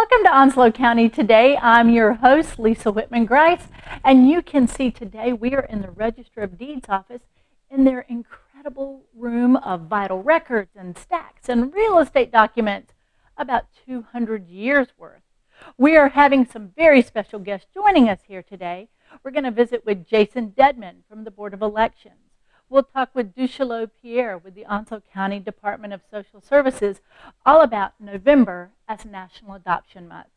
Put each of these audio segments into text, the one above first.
Welcome to Onslow County Today. I'm your host, Lisa Whitman-Grice, and you can see today we are in the Register of Deeds office in their incredible room of vital records and stacks and real estate documents, about 200 years worth. We are having some very special guests joining us here today. We're going to visit with Jason Dedman from the Board of Elections. We'll talk with Duchelot Pierre with the Onslow County Department of Social Services all about November as National Adoption Month.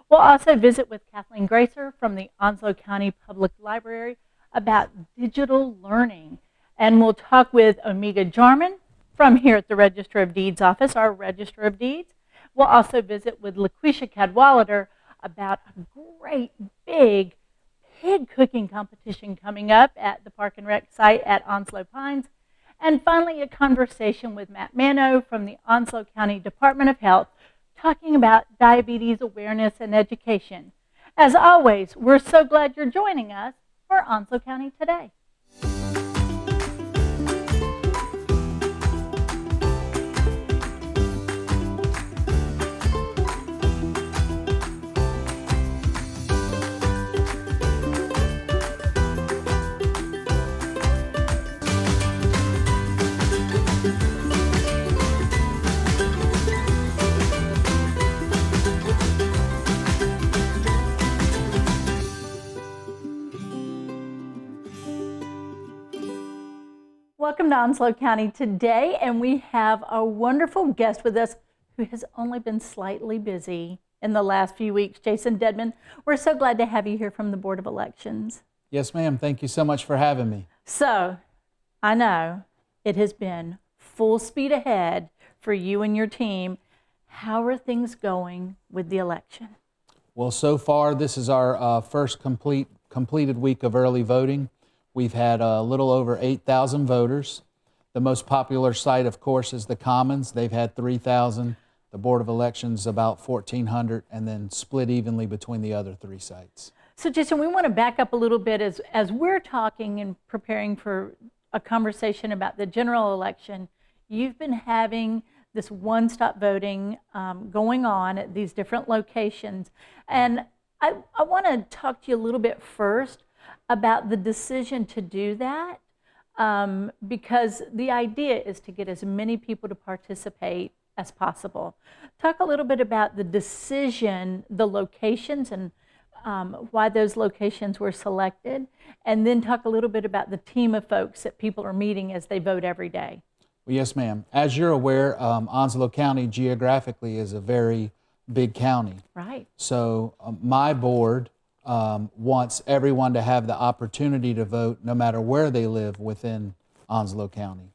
We'll also visit with Kathleen Gracer from the Onslow County Public Library about digital learning. And we'll talk with Omega Jarman from here at the Register of Deeds office, our Register of Deeds. We'll also visit with LaQuisha Cadwallader about a great big pig cooking competition coming up at the Park and Rec site at Onslow Pines. And finally, a conversation with Matt Mano from the Onslow County Department of Health talking about diabetes awareness and education. As always, we're so glad you're joining us for Onslow County Today. Welcome to Onslow County Today, and we have a wonderful guest with us who has only been slightly busy in the last few weeks. Jason Dedman, we're so glad to have you here from the Board of Elections. Yes, ma'am. Thank you so much for having me. So, I know it has been full speed ahead for you and your team. How are things going with the election? Well, so far, this is our first completed week of early voting. We've had a little over 8,000 voters. The most popular site, of course, is the Commons. They've had 3,000. The Board of Elections about 1,400, and then split evenly between the other three sites. So, Jason, we want to back up a little bit as we're talking and preparing for a conversation about the general election. You've been having this one-stop voting going on at these different locations. And I want to talk to you a little bit first about the decision to do that, because the idea is to get as many people to participate as possible. Talk a little bit about the decision, the locations, and why those locations were selected, and then talk a little bit about the team of folks that people are meeting as they vote every day. Well, yes, ma'am. As you're aware, Onslow County geographically is a very big county. Right. So my board wants everyone to have the opportunity to vote no matter where they live within Onslow County.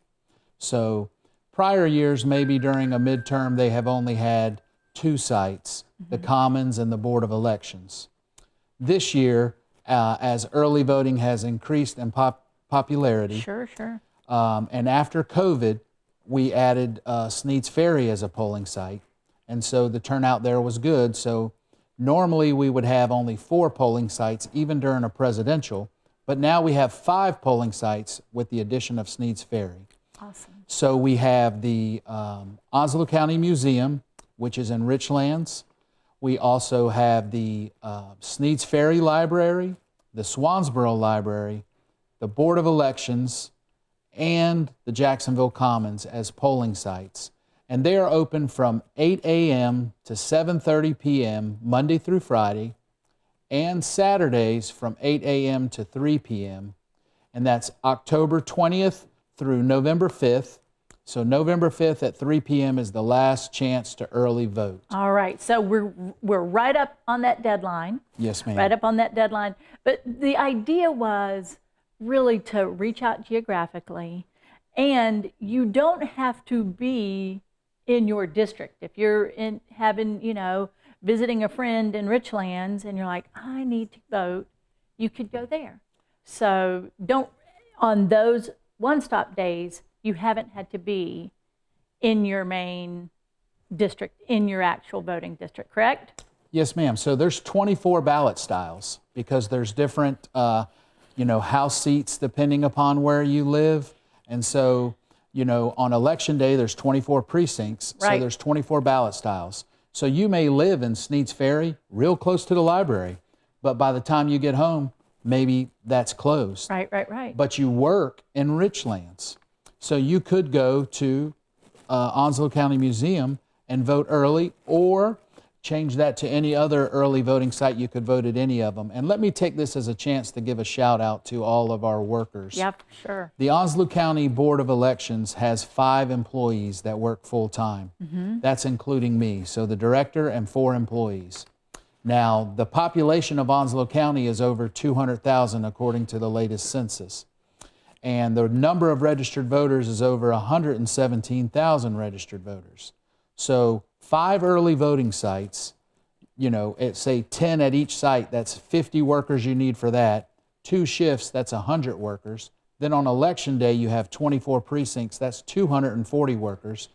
So prior years, maybe during a midterm, they have only had two sites, the Commons and the Board of Elections. This year, as early voting has increased in popularity, Sure. and after COVID, we added Sneads Ferry as a polling site, and so the turnout there was good. So normally we would have only 4 polling sites, even during a presidential, but now we have 5 polling sites with the addition of Sneads Ferry. Awesome. So we have the Onslow County Museum, which is in Richlands. We also have the Sneads Ferry Library, the Swansboro Library, the Board of Elections, and the Jacksonville Commons as polling sites. And they are open from 8 a.m. to 7:30 p.m. Monday through Friday, and Saturdays from 8 a.m. to 3 p.m. And that's October 20th through November 5th. So November 5th at 3 p.m. is the last chance to early vote. All right, so we're right up on that deadline. Yes, ma'am. Right up on that deadline. But the idea was really to reach out geographically, and you don't have to be in your district. If you're visiting a friend in Richlands and you're like, I need to vote, you could go there. So on those one-stop days, you haven't had to be in your main district, in your actual voting district, correct? Yes, ma'am. So there's 24 ballot styles because there's different, house seats depending upon where you live. And so, on election day, there's 24 precincts, Right. so there's 24 ballot styles. So you may live in Sneads Ferry, real close to the library, but by the time you get home, maybe that's closed. Right. But you work in Richlands. So you could go to Onslow County Museum and vote early, or change that to any other early voting site. You could vote at any of them. And let me take this as a chance to give a shout out to all of our workers. Yeah, for sure. The Onslow County Board of Elections has 5 employees that work full time. That's including me, so the director and 4 employees. Now, the population of Onslow County is over 200,000 according to the latest census. And the number of registered voters is over 117,000 registered voters. So 5 early voting sites, say 10 at each site, that's 50 workers you need for that. 2 shifts, that's 100 workers. Then on election day, you have 24 precincts, that's 240 workers.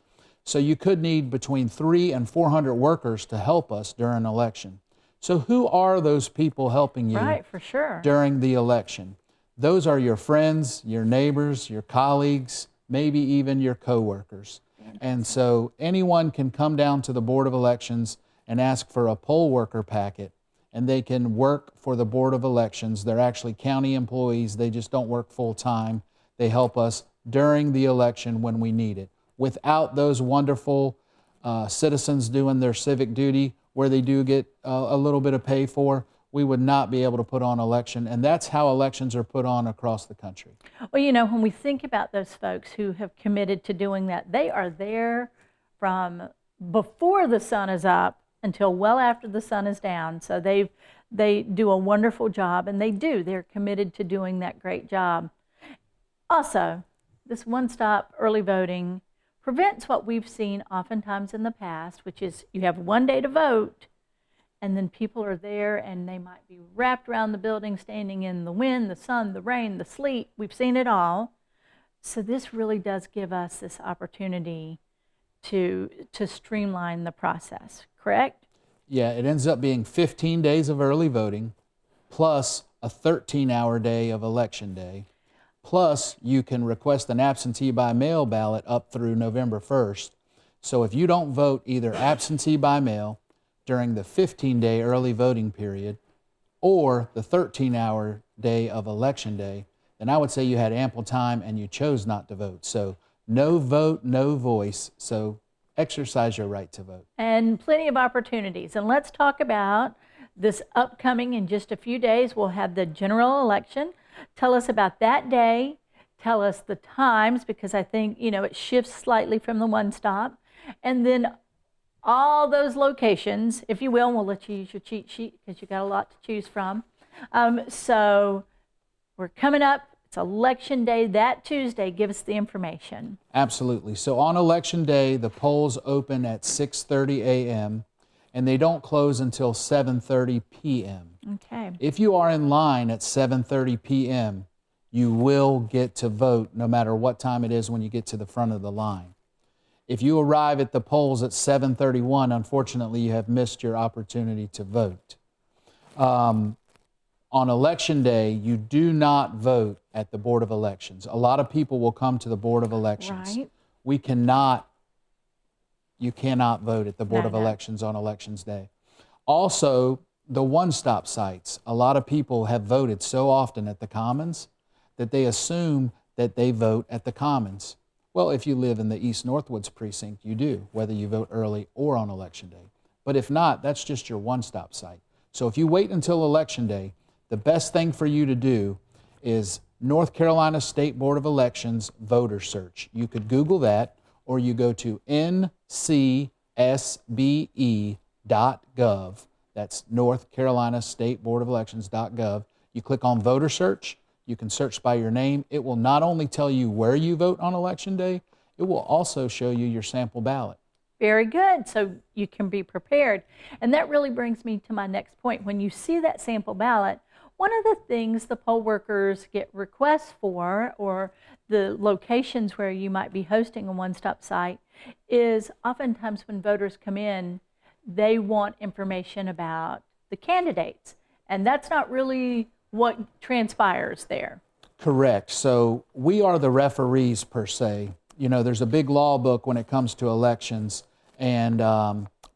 So you could need between 300 and 400 workers to help us during election. So who are those people helping you Right, for sure. during the election? Those are your friends, your neighbors, your colleagues, maybe even your coworkers. And so anyone can come down to the Board of Elections and ask for a poll worker packet, and they can work for the Board of Elections. They're actually county employees. They just don't work full time. They help us during the election when we need it. Without those wonderful citizens doing their civic duty, where they do get a little bit of pay for, we would not be able to put on election. And that's how elections are put on across the country. Well, when we think about those folks who have committed to doing that, they are there from before the sun is up until well after the sun is down. So they do a wonderful job, and they're committed to doing that great job. Also, this one-stop early voting prevents what we've seen oftentimes in the past, which is you have one day to vote, and then people are there and they might be wrapped around the building, standing in the wind, the sun, the rain, the sleet. We've seen it all. So this really does give us this opportunity to streamline the process, correct? Yeah, it ends up being 15 days of early voting, plus a 13-hour day of election day. Plus, you can request an absentee by mail ballot up through November 1st. So if you don't vote either absentee by mail during the 15-day early voting period or the 13-hour day of election day, then I would say you had ample time and you chose not to vote. So no vote, no voice. So exercise your right to vote. And plenty of opportunities. And let's talk about this upcoming in just a few days. We'll have the general election. Tell us about that day. Tell us the times, because I think, it shifts slightly from the one stop. And then all those locations, if you will, and we'll let you use your cheat sheet because you got a lot to choose from. So we're coming up. It's election day that Tuesday. Give us the information. Absolutely. So on election day, the polls open at 6:30 a.m. and they don't close until 7:30 p.m. Okay. If you are in line at 7:30 p.m., you will get to vote no matter what time it is when you get to the front of the line. If you arrive at the polls at 7:31, unfortunately, you have missed your opportunity to vote. On election day, you do not vote at the Board of Elections. A lot of people will come to the Board of Elections. Right. You cannot vote at the Board of Elections on Elections Day. Also, the one-stop sites. A lot of people have voted so often at the Commons that they assume that they vote at the Commons. Well, if you live in the East Northwoods precinct, you do, whether you vote early or on Election Day. But if not, that's just your one-stop site. So if you wait until Election Day, the best thing for you to do is North Carolina State Board of Elections voter search. You could Google that, or you go to ncsbe.gov. That's North Carolina State Board of Elections.gov. You click on voter search. You can search by your name. It will not only tell you where you vote on Election Day, it will also show you your sample ballot. Very good. So you can be prepared. And that really brings me to my next point. When you see that sample ballot, one of the things the poll workers get requests for, or the locations where you might be hosting a one-stop site, is oftentimes when voters come in, they want information about the candidates. And that's not really what transpires there. Correct. So we are the referees per se. There's a big law book when it comes to elections, and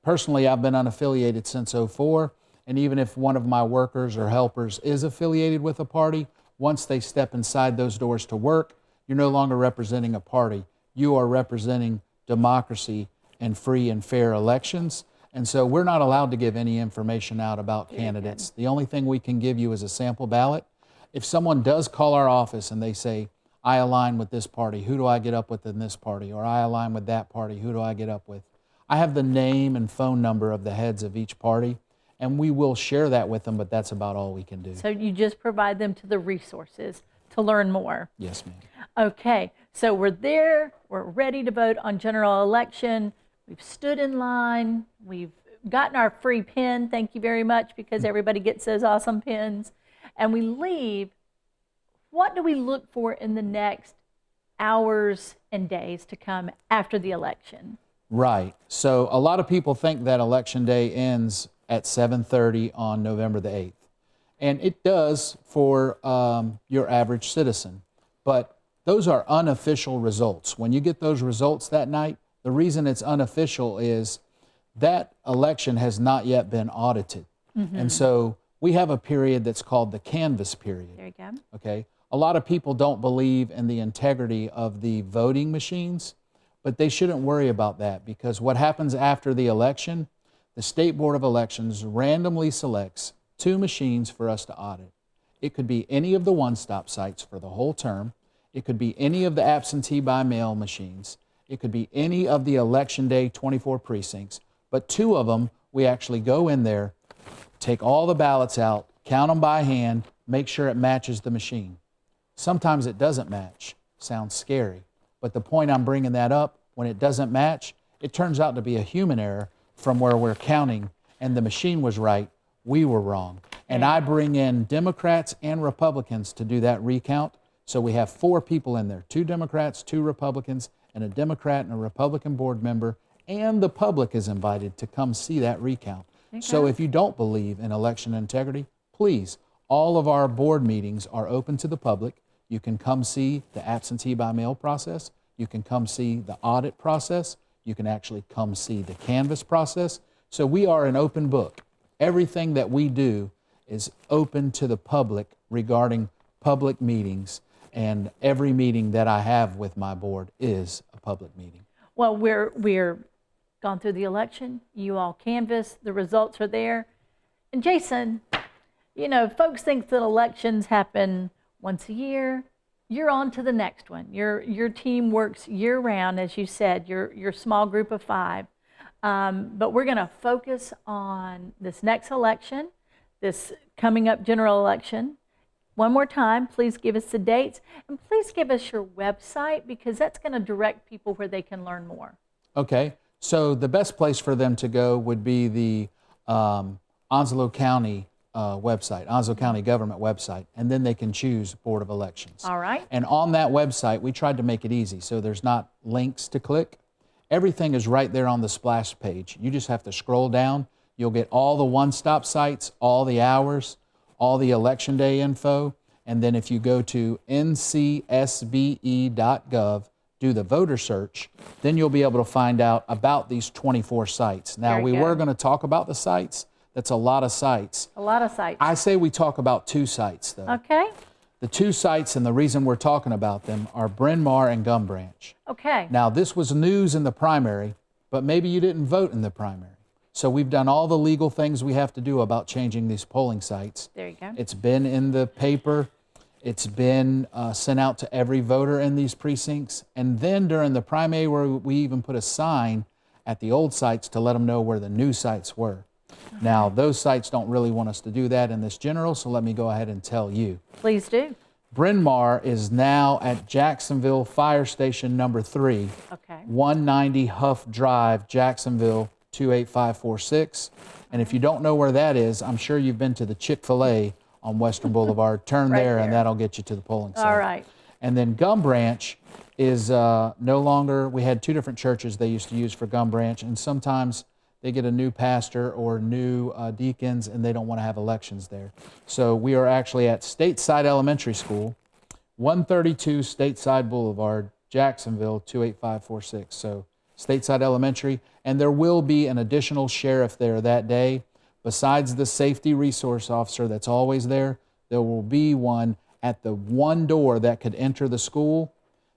personally, I've been unaffiliated since '04, and even if one of my workers or helpers is affiliated with a party, once they step inside those doors to work, you're no longer representing a party. You are representing democracy and free and fair elections. And so we're not allowed to give any information out about candidates. The only thing we can give you is a sample ballot. If someone does call our office and they say, I align with this party, who do I get up with in this party? Or I align with that party, who do I get up with? I have the name and phone number of the heads of each party, and we will share that with them, but that's about all we can do. So you just provide them to the resources to learn more. Yes, ma'am. Okay, so we're there, we're ready to vote on general election. We've stood in line, we've gotten our free pen, thank you very much, because everybody gets those awesome pens. And we leave. What do we look for in the next hours and days to come after the election? Right. So a lot of people think that Election Day ends at 7:30 on November the 8th. And it does for your average citizen. But those are unofficial results. When you get those results that night, the reason it's unofficial is that election has not yet been audited. And so we have a period that's called the canvass period. There you go. Okay. A lot of people don't believe in the integrity of the voting machines, but they shouldn't worry about that, because what happens after the election, the State Board of Elections randomly selects 2 machines for us to audit. It could be any of the one-stop sites for the whole term. It could be any of the absentee by mail machines. It could be any of the Election Day 24 precincts, but 2 of them, we actually go in there, take all the ballots out, count them by hand, make sure it matches the machine. Sometimes it doesn't match. Sounds scary. But the point I'm bringing that up, when it doesn't match, it turns out to be a human error from where we're counting, and the machine was right, we were wrong. And I bring in Democrats and Republicans to do that recount. So we have 4 people in there, 2 Democrats, 2 Republicans, and a Democrat and a Republican board member, and the public is invited to come see that recount. So if you don't believe in election integrity, please, all of our board meetings are open to the public. You can come see the absentee by mail process. You can come see the audit process. You can actually come see the canvass process. So we are an open book. Everything that we do is open to the public regarding public meetings, and every meeting that I have with my board is a public meeting. Well, we're gone through the election. You all canvass, the results are there. And Jason, you know, folks think that elections happen once a year. You're on to the next one. Your team works year round, as you said, your small group of 5. But we're going to focus on this next election, this coming up general election. One more time, please give us the dates, and please give us your website, because that's going to direct people where they can learn more. Okay, so the best place for them to go would be the Onslow County website, Onslow County government website, and then they can choose Board of Elections. All right. And on that website, we tried to make it easy, so there's not links to click. Everything is right there on the splash page. You just have to scroll down. You'll get all the one-stop sites, all the hours, all the election day info, and then if you go to ncsbe.gov, do the voter search, then you'll be able to find out about these 24 sites. Now, we were going to talk about the sites. That's a lot of sites. A lot of sites. I say we talk about 2 sites, though. Okay. The 2 sites, and the reason we're talking about them, are Bryn Mawr and Gum Branch. Okay. Now, this was news in the primary, but maybe you didn't vote in the primary. So we've done all the legal things we have to do about changing these polling sites. There you go. It's been in the paper. It's been sent out to every voter in these precincts. And then during the primary, where we even put a sign at the old sites to let them know where the new sites were. Now, those sites don't really want us to do that in this general, so let me go ahead and tell you. Please do. Bryn Mawr is now at Jacksonville Fire Station number 3, Okay. 190 Huff Drive, Jacksonville, 28546. And if you don't know where that is, I'm sure you've been to the Chick-fil-A on Western Boulevard. Turn Right there, and there. that'll get you to the polling site. All right. And then Gum Branch is no longer, we had 2 different churches they used to use for Gum Branch, and sometimes they get a new pastor or new deacons, and they don't want to have elections there. So we are actually at Stateside Elementary School, 132 Stateside Boulevard, Jacksonville, 28546. So Stateside Elementary, and there will be an additional sheriff there that day. Besides the safety resource officer that's always there, there will be one at the one door that could enter the school.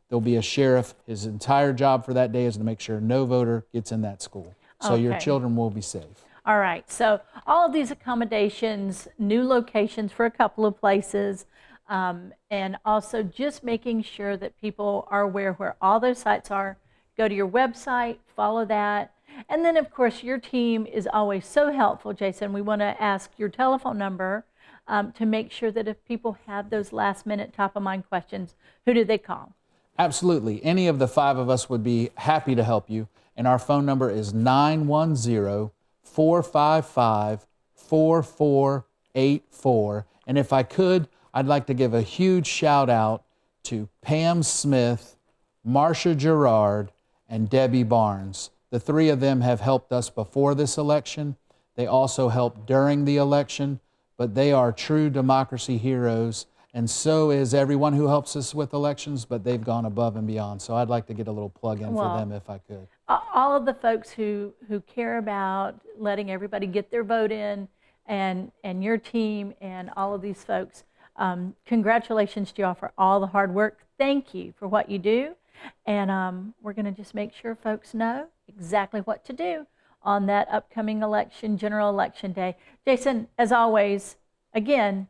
There'll be a sheriff. His entire job for that day is to make sure no voter gets in that school. So your Okay. children will be safe. All right, so all of these accommodations, new locations for a couple of places, and also just making sure that people are aware where all those sites are. Go to your website, follow that. And then, of course, your team is always so helpful, Jason. We want to ask your telephone number to make sure that if people have those last-minute top-of-mind questions, who do they call? Absolutely. Any of the 5 of us would be happy to help you. And our phone number is 910-455-4484. And if I could, I'd like to give a huge shout out to Pam Smith, Marcia Gerard, and Debbie Barnes. The 3 of them have helped us before this election. They also helped during the election, but they are true democracy heroes. And so is everyone who helps us with elections, but they've gone above and beyond. So I'd like to get a little plug in for them if I could. All of the folks who care about letting everybody get their vote in, and your team and all of these folks, congratulations to y'all for all the hard work. Thank you for what you do. And we're going to just make sure folks know exactly what to do on that upcoming election, general election day. Jason, as always, again,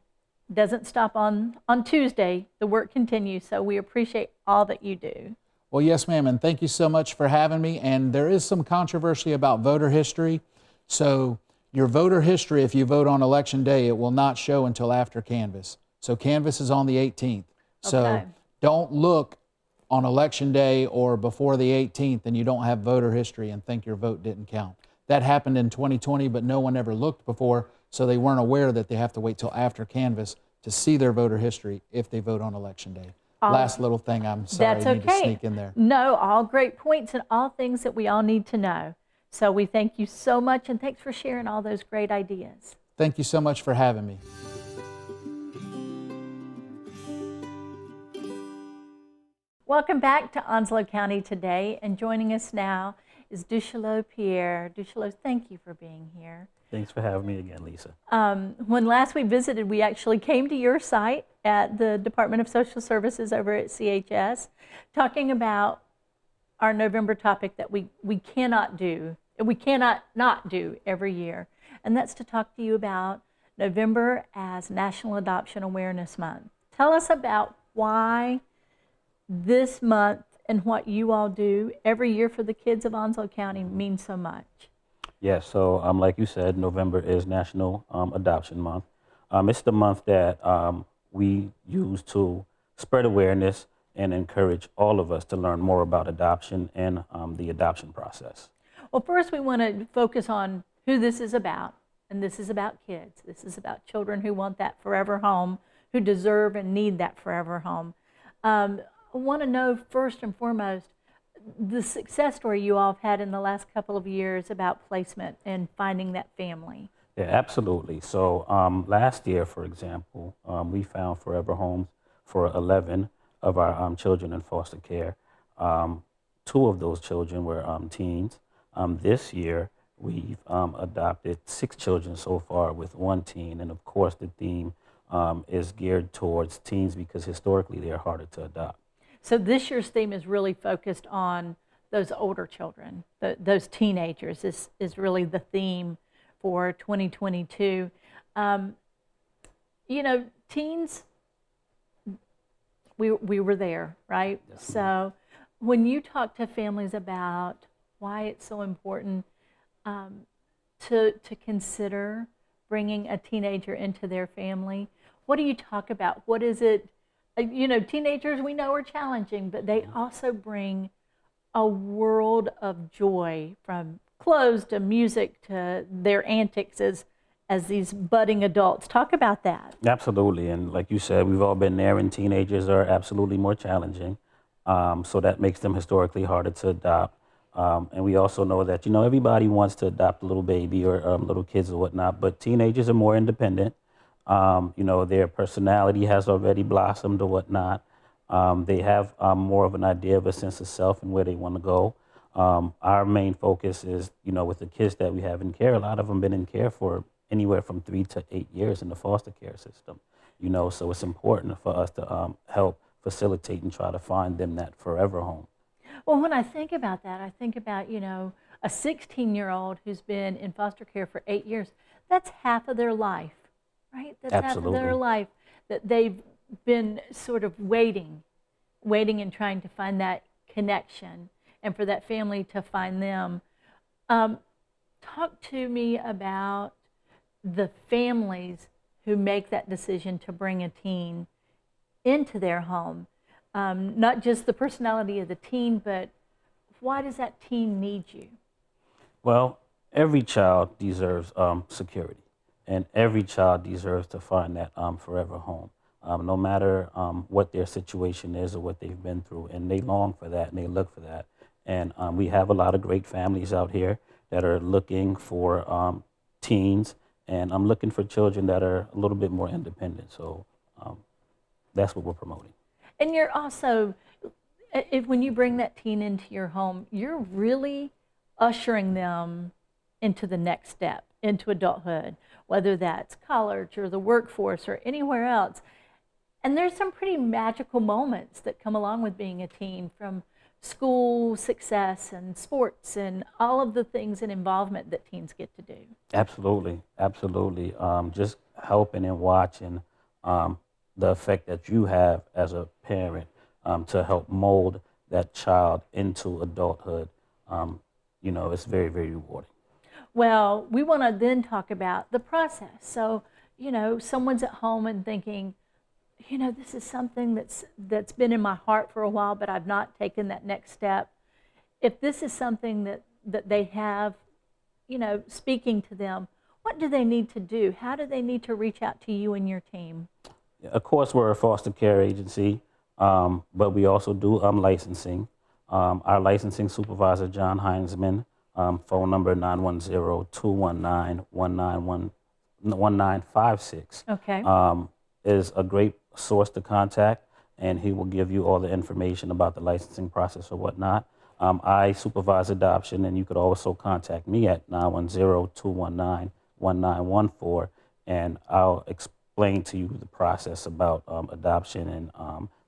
doesn't stop on Tuesday. The work continues, so we appreciate all that you do. Well, yes, ma'am, and thank you so much for having me. And there is some controversy about voter history. So your voter history, if you vote on election day, it will not show until after canvass. So canvass is on the 18th. So Okay. don't look on election day or before the 18th and you don't have voter history and think your vote didn't count. That happened in 2020, but no one ever looked before, so they weren't aware that they have to wait till after canvass to see their voter history if they vote on election day. Last little thing, I'm sorry, That's I need to okay. sneak in there. No, all great points and all things that we all need to know. So we thank you so much, and thanks for sharing all those great ideas. Thank you so much for having me. Welcome back to Onslow County Today, and joining us now is Duchelot Pierre. Duchelot, thank you for being here. Thanks for having me again, Lisa. When last we visited, we actually came to your site at the Department of Social Services over at CHS, talking about our November topic that we cannot not do every year, and that's to talk to you about November as National Adoption Awareness Month. Tell us about why this month and what you all do every year for the kids of Onslow County means so much. Yeah, so like you said, November is National Adoption Month. It's the month that we use to spread awareness and encourage all of us to learn more about adoption and the adoption process. Well, first we want to focus on who this is about, and this is about kids. This is about children who want that forever home, who deserve and need that forever home. I want to know first and foremost the success story you all have had in the last couple of years about placement and finding that family. Yeah, absolutely. So last year, for example, we found forever homes for 11 of our children in foster care. 2 of those children were teens. This year, we've adopted 6 children so far with 1 teen. And of course, the theme is geared towards teens because historically they're harder to adopt. So this year's theme is really focused on those older children, those teenagers is really the theme for 2022. You know, teens, we were there, right? Yes. So when you talk to families about why it's so important to consider bringing a teenager into their family, what do you talk about? What is it? You know, teenagers we know are challenging, but they also bring a world of joy, from clothes to music to their antics as these budding adults. Talk about that. Absolutely, and like you said, we've all been there, and teenagers are absolutely more challenging. So that makes them historically harder to adopt. And we also know that, you know, everybody wants to adopt a little baby or little kids or whatnot, but teenagers are more independent. You know, their personality has already blossomed or whatnot. They have more of an idea of a sense of self and where they want to go. Our main focus is, with the kids that we have in care, a lot of them been in care for anywhere from 3 to 8 years in the foster care system. So it's important for us to help facilitate and try to find them that forever home. Well, when I think about that, I think about, a 16-year-old who's been in foster care for 8 years. That's half of their life, right? That's half of their Absolutely. life that they've been sort of waiting and trying to find that connection and for that family to find them. Talk to me about the families who make that decision to bring a teen into their home. Not just the personality of the teen, but why does that teen need you? Well, every child deserves security, and every child deserves to find that forever home, no matter what their situation is or what they've been through. And they long for that and they look for that. And we have a lot of great families out here that are looking for teens, and I'm looking for children that are a little bit more independent. So that's what we're promoting. And you're also, when you bring that teen into your home, you're really ushering them into the next step, into adulthood, whether that's college or the workforce or anywhere else. And there's some pretty magical moments that come along with being a teen, from school success and sports and all of the things and involvement that teens get to do. Absolutely, absolutely. Just helping and watching the effect that you have as a parent to help mold that child into adulthood. It's very, very rewarding. Well, we want to then talk about the process. So, someone's at home and thinking, this is something that's been in my heart for a while, but I've not taken that next step. If this is something that they have, speaking to them, what do they need to do? How do they need to reach out to you and your team? Of course, we're a foster care agency, but we also do licensing. Our licensing supervisor, John Heinzman, phone number 910-219-1956, Okay. is a great source to contact, and he will give you all the information about the licensing process or whatnot. I supervise adoption, and you could also contact me at 910-219-1914, and I'll explain to you the process about adoption and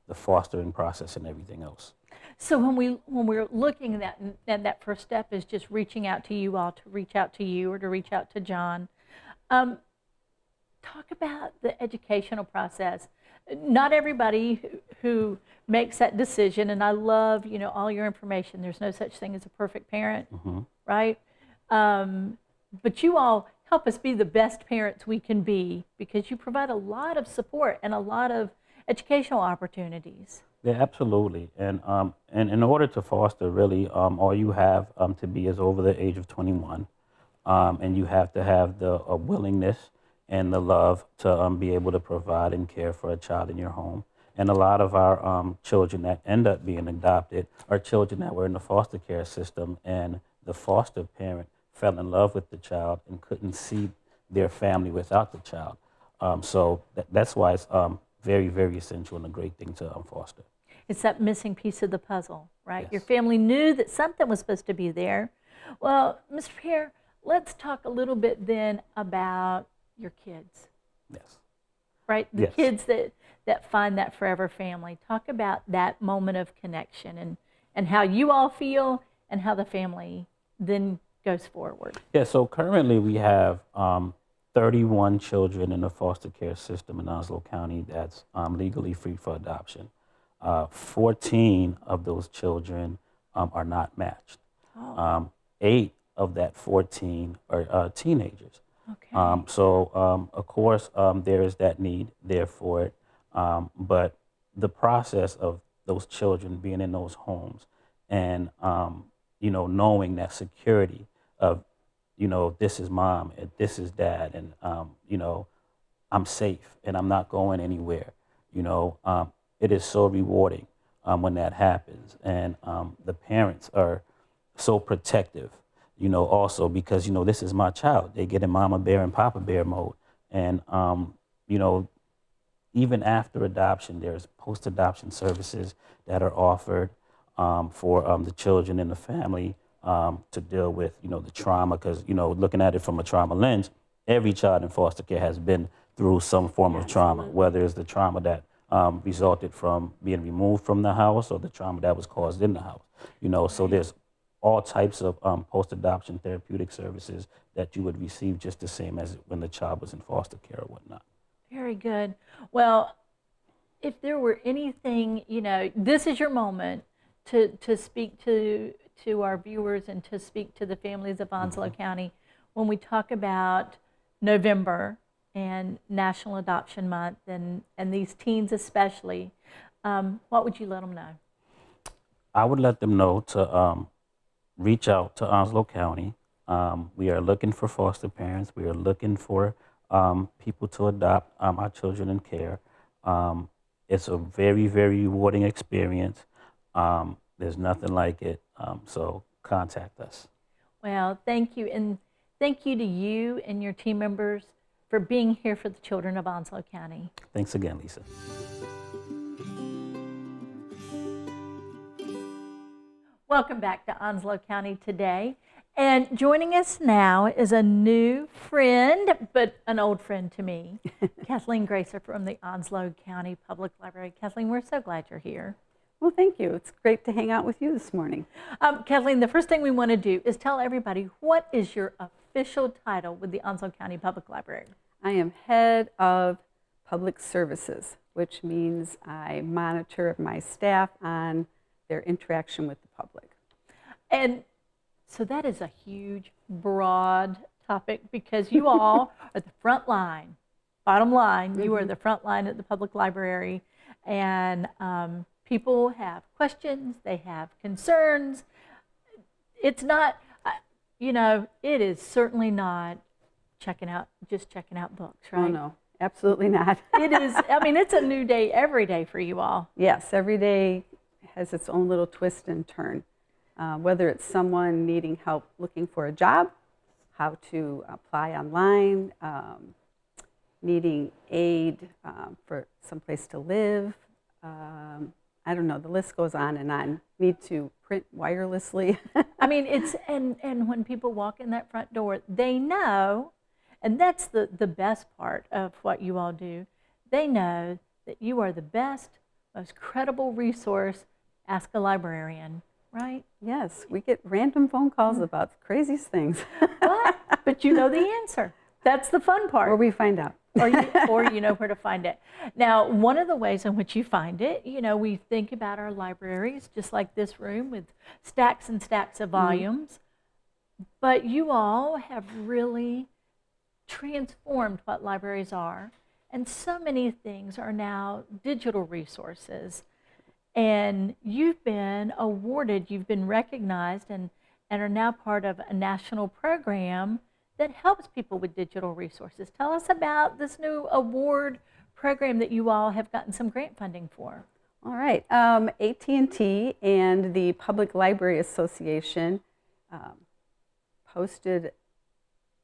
the fostering process and everything else. So when we're looking at that, and that first step is just reaching out to you all to reach out to you or to reach out to John. Talk about the educational process. Not everybody who makes that decision, and I love all your information. There's no such thing as a perfect parent, right? But you all help us be the best parents we can be, because you provide a lot of support and a lot of educational opportunities. Yeah, absolutely. And in order to foster, really, all you have to be is over the age of 21, and you have to have the willingness and the love to be able to provide and care for a child in your home. And a lot of our children that end up being adopted are children that were in the foster care system, and the foster parent fell in love with the child and couldn't see their family without the child. So that's why it's very, very essential and a great thing to foster. It's that missing piece of the puzzle, right? Yes. Your family knew that something was supposed to be there. Well, Mr. Pierre, let's talk a little bit then about your kids, Yes. right? The Yes. kids that find that forever family. Talk about that moment of connection and how you all feel and how the family then goes forward. Yeah, so currently we have 31 children in the foster care system in Onslow County that's legally free for adoption. 14 of those children are not matched. 8 of that 14 are teenagers. Okay. Of course, there is that need there for it. But the process of those children being in those homes and, knowing that security of, this is mom and this is dad, and, I'm safe and I'm not going anywhere. It is so rewarding when that happens. And the parents are so protective, also because, this is my child. They get in mama bear and papa bear mode. And, even after adoption, there's post-adoption services that are offered. for the children and the family to deal with, the trauma. Because, looking at it from a trauma lens, every child in foster care has been through some form of trauma, whether it's the trauma that resulted from being removed from the house or the trauma that was caused in the house. So there's all types of post-adoption therapeutic services that you would receive just the same as when the child was in foster care or whatnot. Very good. Well, if there were anything, this is your moment to speak to our viewers and to speak to the families of Onslow County when we talk about November and National Adoption Month and these teens especially. What would you let them know? I would let them know to reach out to Onslow County. We are looking for foster parents. We are looking for people to adopt our children in care. It's a very, very rewarding experience. There's nothing like it. So contact us. Well, thank you. And thank you to you and your team members for being here for the children of Onslow County. Thanks again, Lisa. Welcome back to Onslow County Today. And joining us now is a new friend, but an old friend to me, Kathleen Gracer from the Onslow County Public Library. Kathleen, we're so glad you're here. Well, thank you. It's great to hang out with you this morning. Kathleen, the first thing we want to do is tell everybody, what is your official title with the Onslow County Public Library? I am head of public services, which means I monitor my staff on their interaction with the public. And so that is a huge, broad topic because you all are the front line. Bottom line, you are the front line at the public library, and people have questions, they have concerns. It's not, it is certainly not just checking out books, right? Oh, no, absolutely not. It is, it's a new day every day for you all. Yes, every day has its own little twist and turn. Whether it's someone needing help looking for a job, how to apply online, needing aid for someplace to live. I don't know, the list goes on and on. Need to print wirelessly. It's, and when people walk in that front door, they know, and that's the best part of what you all do, they know that you are the best, most credible resource. Ask a librarian, right? Yes, we get random phone calls about the craziest things. But you know the answer. That's the fun part. Or we find out. or you know where to find it. Now, one of the ways in which you find it, we think about our libraries, just like this room with stacks and stacks of volumes, but you all have really transformed what libraries are, and so many things are now digital resources. And you've been awarded, you've been recognized, and are now part of a national program that helps people with digital resources. Tell us about this new award program that you all have gotten some grant funding for. All right, AT&T and the Public Library Association posted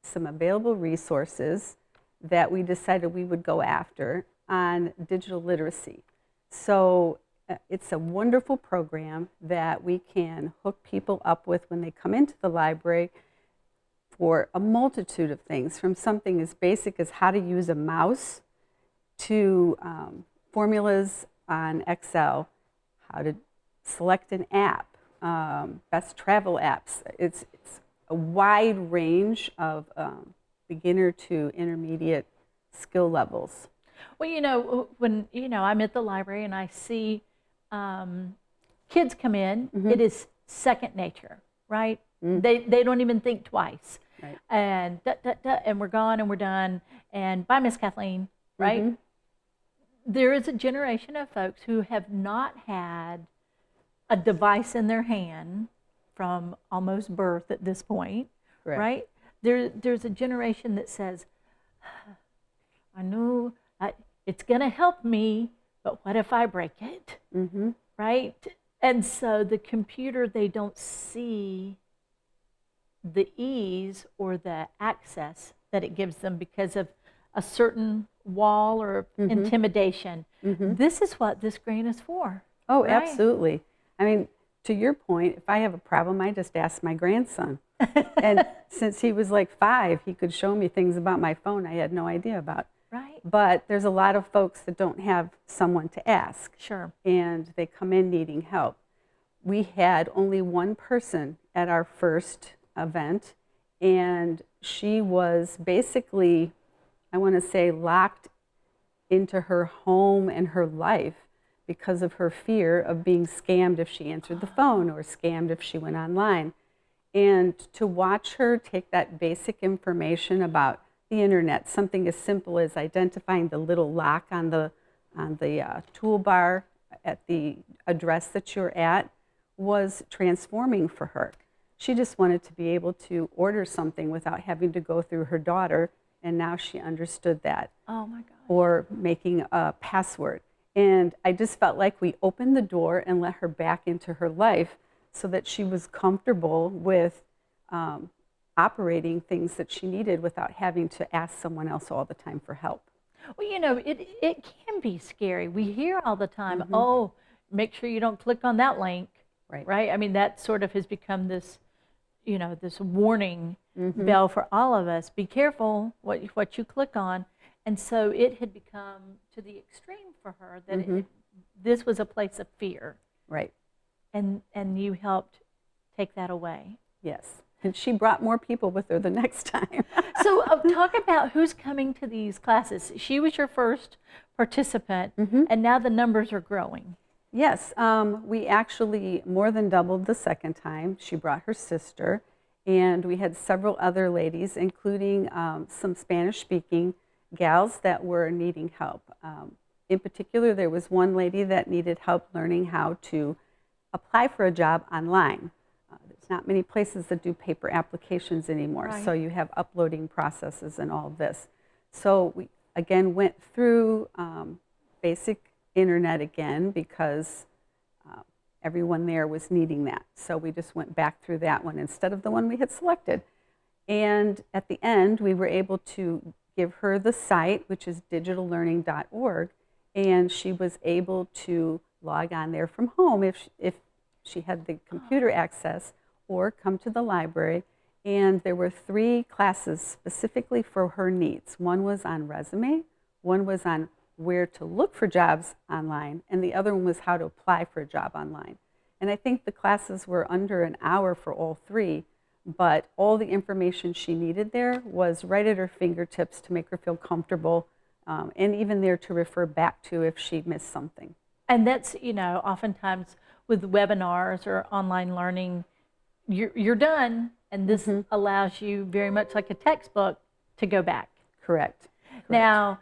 some available resources that we decided we would go after on digital literacy. So it's a wonderful program that we can hook people up with when they come into the library for a multitude of things, from something as basic as how to use a mouse to formulas on Excel, how to select an app, best travel apps. It's a wide range of beginner to intermediate skill levels. Well, when I'm at the library and I see kids come in, it is second nature, right? They don't even think twice. Right. And and we're gone and we're done. And bye, Miss Kathleen, right? There is a generation of folks who have not had a device in their hand from almost birth at this point, Correct. right? There's a generation that says, I know it's going to help me, but what if I break it, right? And so the computer, they don't see the ease or the access that it gives them because of a certain wall or intimidation. This is what this grant is for. Oh, right? absolutely. to your point, if I have a problem, I just ask my grandson. And since he was like 5, he could show me things about my phone I had no idea about. Right. But there's a lot of folks that don't have someone to ask. Sure. And they come in needing help. We had only one person at our first event, and she was basically, I want to say, locked into her home and her life because of her fear of being scammed if she answered the phone or scammed if she went online. And to watch her take that basic information about the internet, something as simple as identifying the little lock on the toolbar at the address that you're at, was transforming for her. She just wanted to be able to order something without having to go through her daughter, and now she understood that. Oh my God. Or making a password. And I just felt like we opened the door and let her back into her life so that she was comfortable with operating things that she needed without having to ask someone else all the time for help. Well, you know, it can be scary. We hear all the time, oh, make sure you don't click on that link. Right? I mean, that sort of has become this, you know, this warning bell for all of us. Be careful what you click on. And so it had become to the extreme for her that this was a place of fear. Right. And you helped take that away. Yes. And she brought more people with her the next time. So talk about who's coming to these classes. She was your first participant, and now the numbers are growing. Yes. We actually more than doubled the second time. She brought her sister, and we had several other ladies, including some Spanish-speaking gals that were needing help. In particular, there was one lady that needed help learning how to apply for a job online. There's not many places that do paper applications anymore, so you have uploading processes and all of this. So we, again, went through basic internet again because everyone there was needing that. So we just went back through that one instead of the one we had selected. And at the end, we were able to give her the site, which is digitallearning.org, and she was able to log on there from home if she had the computer access, or come to the library. And there were 3 classes specifically for her needs. One was on resume, one was on where to look for jobs online, and the other one was how to apply for a job online. And I think the classes were under an hour for all 3, but all the information she needed there was right at her fingertips to make her feel comfortable, and even there to refer back to if she missed something. And that's, you know, oftentimes with webinars or online learning, you're done, and this allows you very much like a textbook to go back. Correct. Now,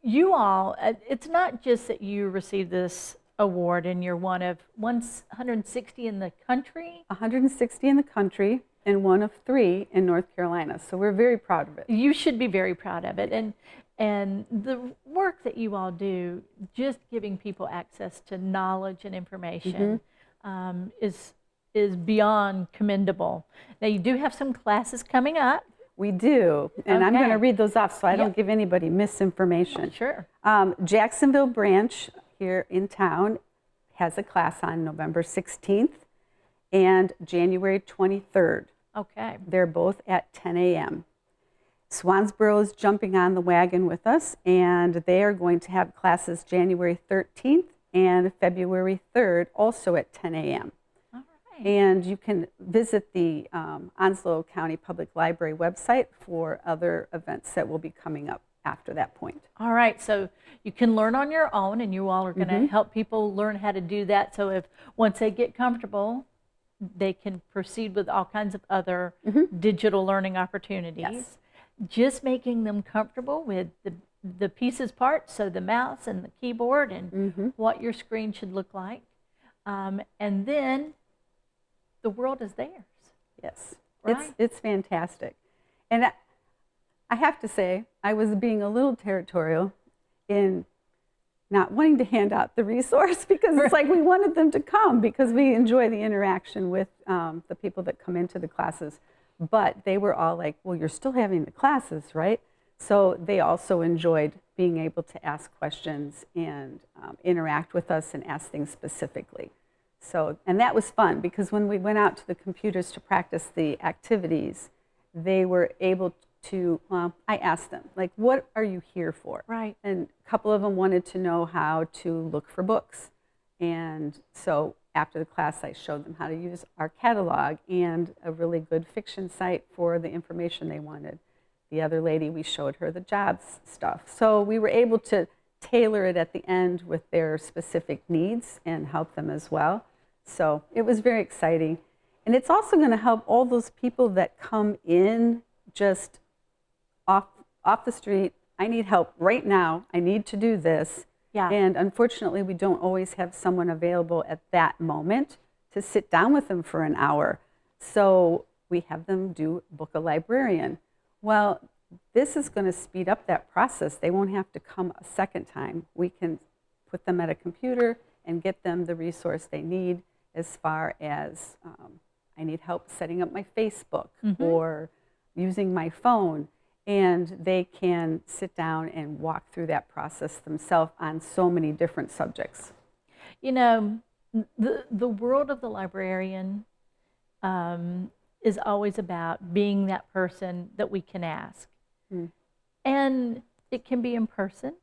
you all, it's not just that you received this award and you're one of 160 in the country. 160 in the country and one of 3 in North Carolina. So we're very proud of it. You should be very proud of it. And the work that you all do, just giving people access to knowledge and information is beyond commendable. Now, you do have some classes coming up. We do, and I'm Okay. going to read those off so I don't give anybody misinformation. Sure. Jacksonville branch here in town has a class on November 16th and January 23rd. Okay. They're both at 10 a.m. Swansboro is jumping on the wagon with us, and they are going to have classes January 13th and February 3rd, also at 10 a.m. All right. And you can visit the Onslow County Public Library website for other events that will be coming up after that point. All right, so you can learn on your own, and you all are going to help people learn how to do that. So if once they get comfortable, they can proceed with all kinds of other digital learning opportunities. Yes. Just making them comfortable with the pieces parts, so the mouse and the keyboard and what your screen should look like. And then the world is theirs. Yes, Right. it's fantastic. And I have to say, I was being a little territorial in not wanting to hand out the resource because it's like we wanted them to come because we enjoy the interaction with the people that come into the classes. But they were all like, well, you're still having the classes, right? So they also enjoyed being able to ask questions and interact with us and ask things specifically. So, and that was fun because when we went out to the computers to practice the activities, they were able to, I asked them, like, what are you here for? Right. And a couple of them wanted to know how to look for books. And so after the class, I showed them how to use our catalog and a really good fiction site for the information they wanted. The other lady, we showed her the jobs stuff. So we were able to tailor it at the end with their specific needs and help them as well. So it was very exciting. And it's also going to help all those people that come in just off the street. I need help right now. I need to do this. Yeah. And unfortunately, we don't always have someone available at that moment to sit down with them for an hour. So we have them do book a librarian. Well, this is going to speed up that process. They won't have to come a second time. We can put them at a computer and get them the resource they need as far as I need help setting up my Facebook or using my phone. And they can sit down and walk through that process themselves on so many different subjects. You know, the world of the librarian is always about being that person that we can ask. And it can be in person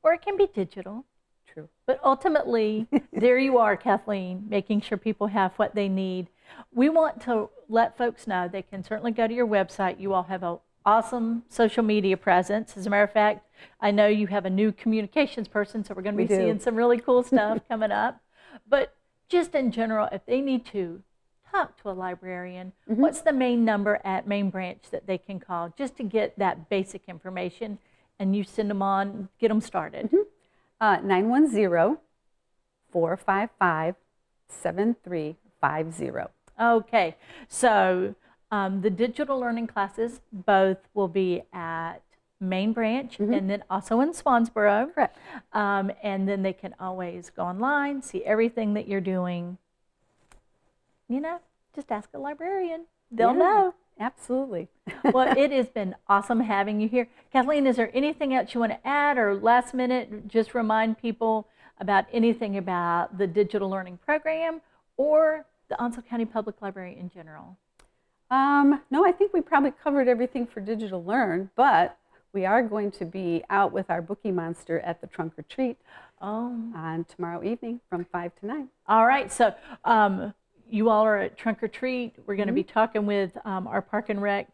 or it can be digital. True. But ultimately, there you are, Kathleen, making sure people have what they need. We want to let folks know they can certainly go to your website. You all have an awesome social media presence. As a matter of fact, I know you have a new communications person, so we're going to be seeing some really cool stuff coming up. But just in general, if they need to talk to a librarian, what's the main number at Main Branch that they can call just to get that basic information and you send them on, get them started? 910-455-7350. Okay, so the digital learning classes both will be at Main Branch and then also in Swansboro. Correct. And then they can always go online, see everything that you're doing. You know, just ask a librarian. They'll know. Absolutely. Well, it has been awesome having you here. Kathleen, is there anything else you want to add or last minute just remind people about anything about the digital learning program or the Onslow County Public Library in general? No, I think we probably covered everything for Digital Learn, but we are going to be out with our Bookie Monster at the Trunk or Treat on tomorrow evening from 5 to 9. All right, so you all are at Trunk or Treat. We're going to be talking with our Park and Rec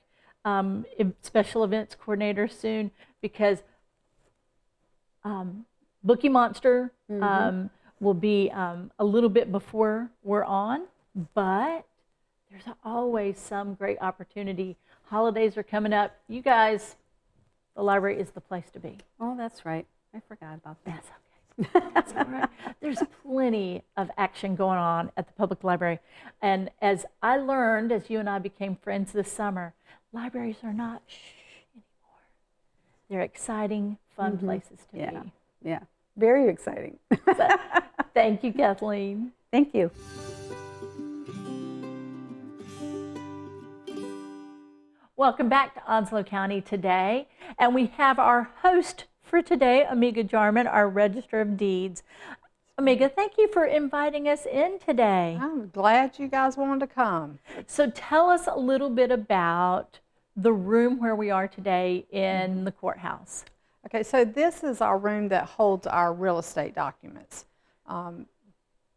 special events coordinator soon because Bookie Monster will be a little bit before we're on, but there's always some great opportunity. Holidays are coming up. You guys, the library is the place to be. Oh, that's right. I forgot about that. That's okay. That's all right. There's plenty of action going on at the public library. And as I learned, as you and I became friends this summer, libraries are not anymore. They're exciting, fun places to be. Yeah, very exciting. So, thank you, Kathleen. Thank you. Welcome back to Onslow County Today. And we have our host for today, Amiga Jarman, our Register of Deeds. Amiga, thank you for inviting us in today. I'm glad you guys wanted to come. So tell us a little bit about the room where we are today in the courthouse. Okay, so this is our room that holds our real estate documents.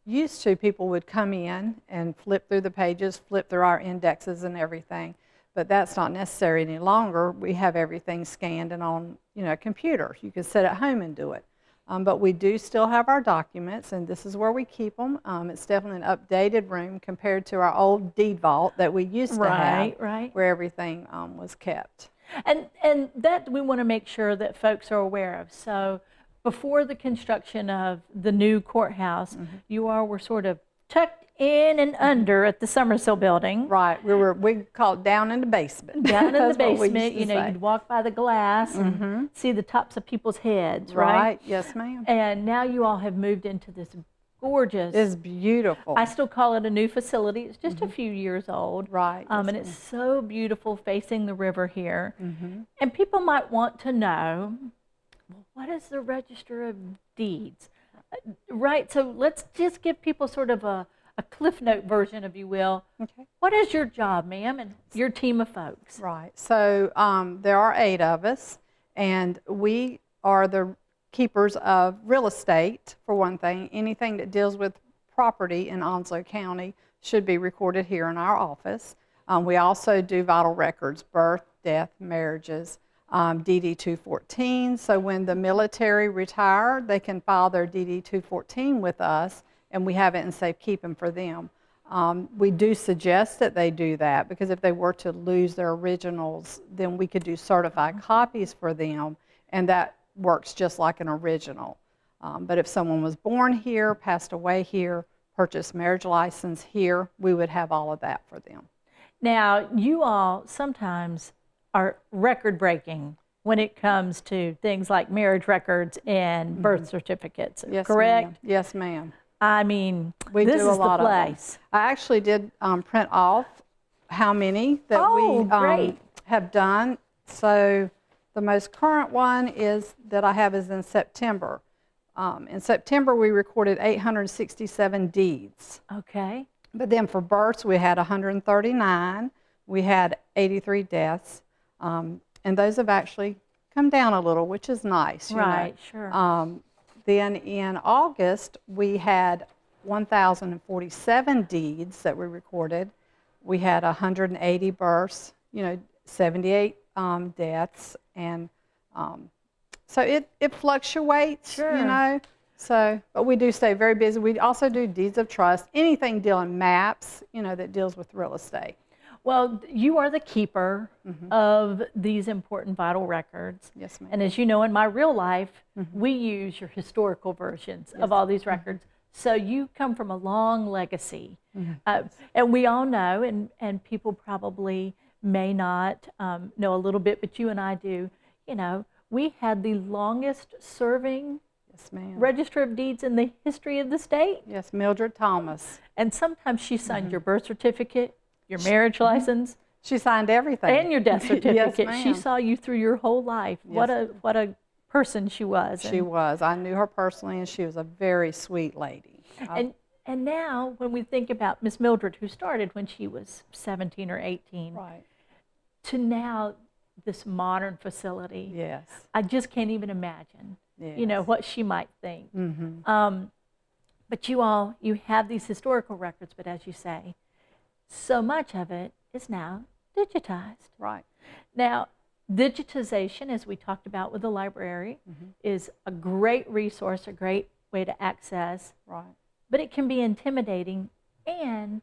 Used to, people would come in and flip through the pages, flip through our indexes and everything, but that's not necessary any longer. We have everything scanned and on, a computer. You can sit at home and do it. But we do still have our documents, and this is where we keep them. It's definitely an updated room compared to our old deed vault that we used to have, where everything was kept. And that we want to make sure that folks are aware of. So before the construction of the new courthouse, you all were sort of tucked in and under at the Summersill building. Right, we call it down in the basement. Down in the basement, you'd walk by the glass and see the tops of people's heads, right? Right, yes ma'am. And now you all have moved into this gorgeous. It's beautiful. I still call it a new facility. It's just a few years old. Right. And it's so beautiful facing the river here. And people might want to know, well, what is the Register of Deeds? Right, so let's just give people sort of a Cliff Note version, if you will. Okay. What is your job, ma'am, and your team of folks? Right. So there are 8 of us, and we are the keepers of real estate, for one thing. Anything that deals with property in Onslow County should be recorded here in our office. We also do vital records, birth, death, marriages, DD 214. So when the military retire, they can file their DD 214 with us, and we have it in safekeeping for them. We do suggest that they do that, because if they were to lose their originals, then we could do certified copies for them, and that works just like an original. But if someone was born here, passed away here, purchased marriage license here, we would have all of that for them. Now, you all sometimes are record breaking when it comes to things like marriage records and birth certificates, Yes, correct? ma'am. Yes, ma'am. I mean, We this do a is lot the of them. place. I actually did print off how many that Oh, we great. have done. So the most current one is that I have is in September. In September, we recorded 867 deeds. Okay. But then for births, we had 139. We had 83 deaths. And those have actually come down a little, which is nice. You know. Right, sure. Then in August, we had 1,047 deeds that we recorded. We had 180 births, 78 deaths, and so it fluctuates, Sure. So, but we do stay very busy. We also do deeds of trust, anything dealing maps, that deals with real estate. Well, you are the keeper of these important vital records. Yes, ma'am. And as you know, in my real life, we use your historical versions of all these records. So you come from a long legacy. And we all know, and people probably may not know a little bit, but you and I do, we had the longest serving Yes, ma'am. Register of Deeds in the history of the state. Yes, Mildred Thomas. And sometimes she signed your birth certificate, your marriage license, She signed everything. and your death certificate. Yes, She ma'am. saw you through your whole life. What a person she was. She was. I knew her personally, and she was a very sweet lady. And now when we think about Miss Mildred, who started when she was 17 or 18, Right. to now this modern facility, Yes. I just can't even imagine, Yes. what she might think. But you have these historical records, but as you say, so much of it is now digitized. Right. Now, digitization, as we talked about with the library, is a great resource, a great way to access, Right. but it can be intimidating and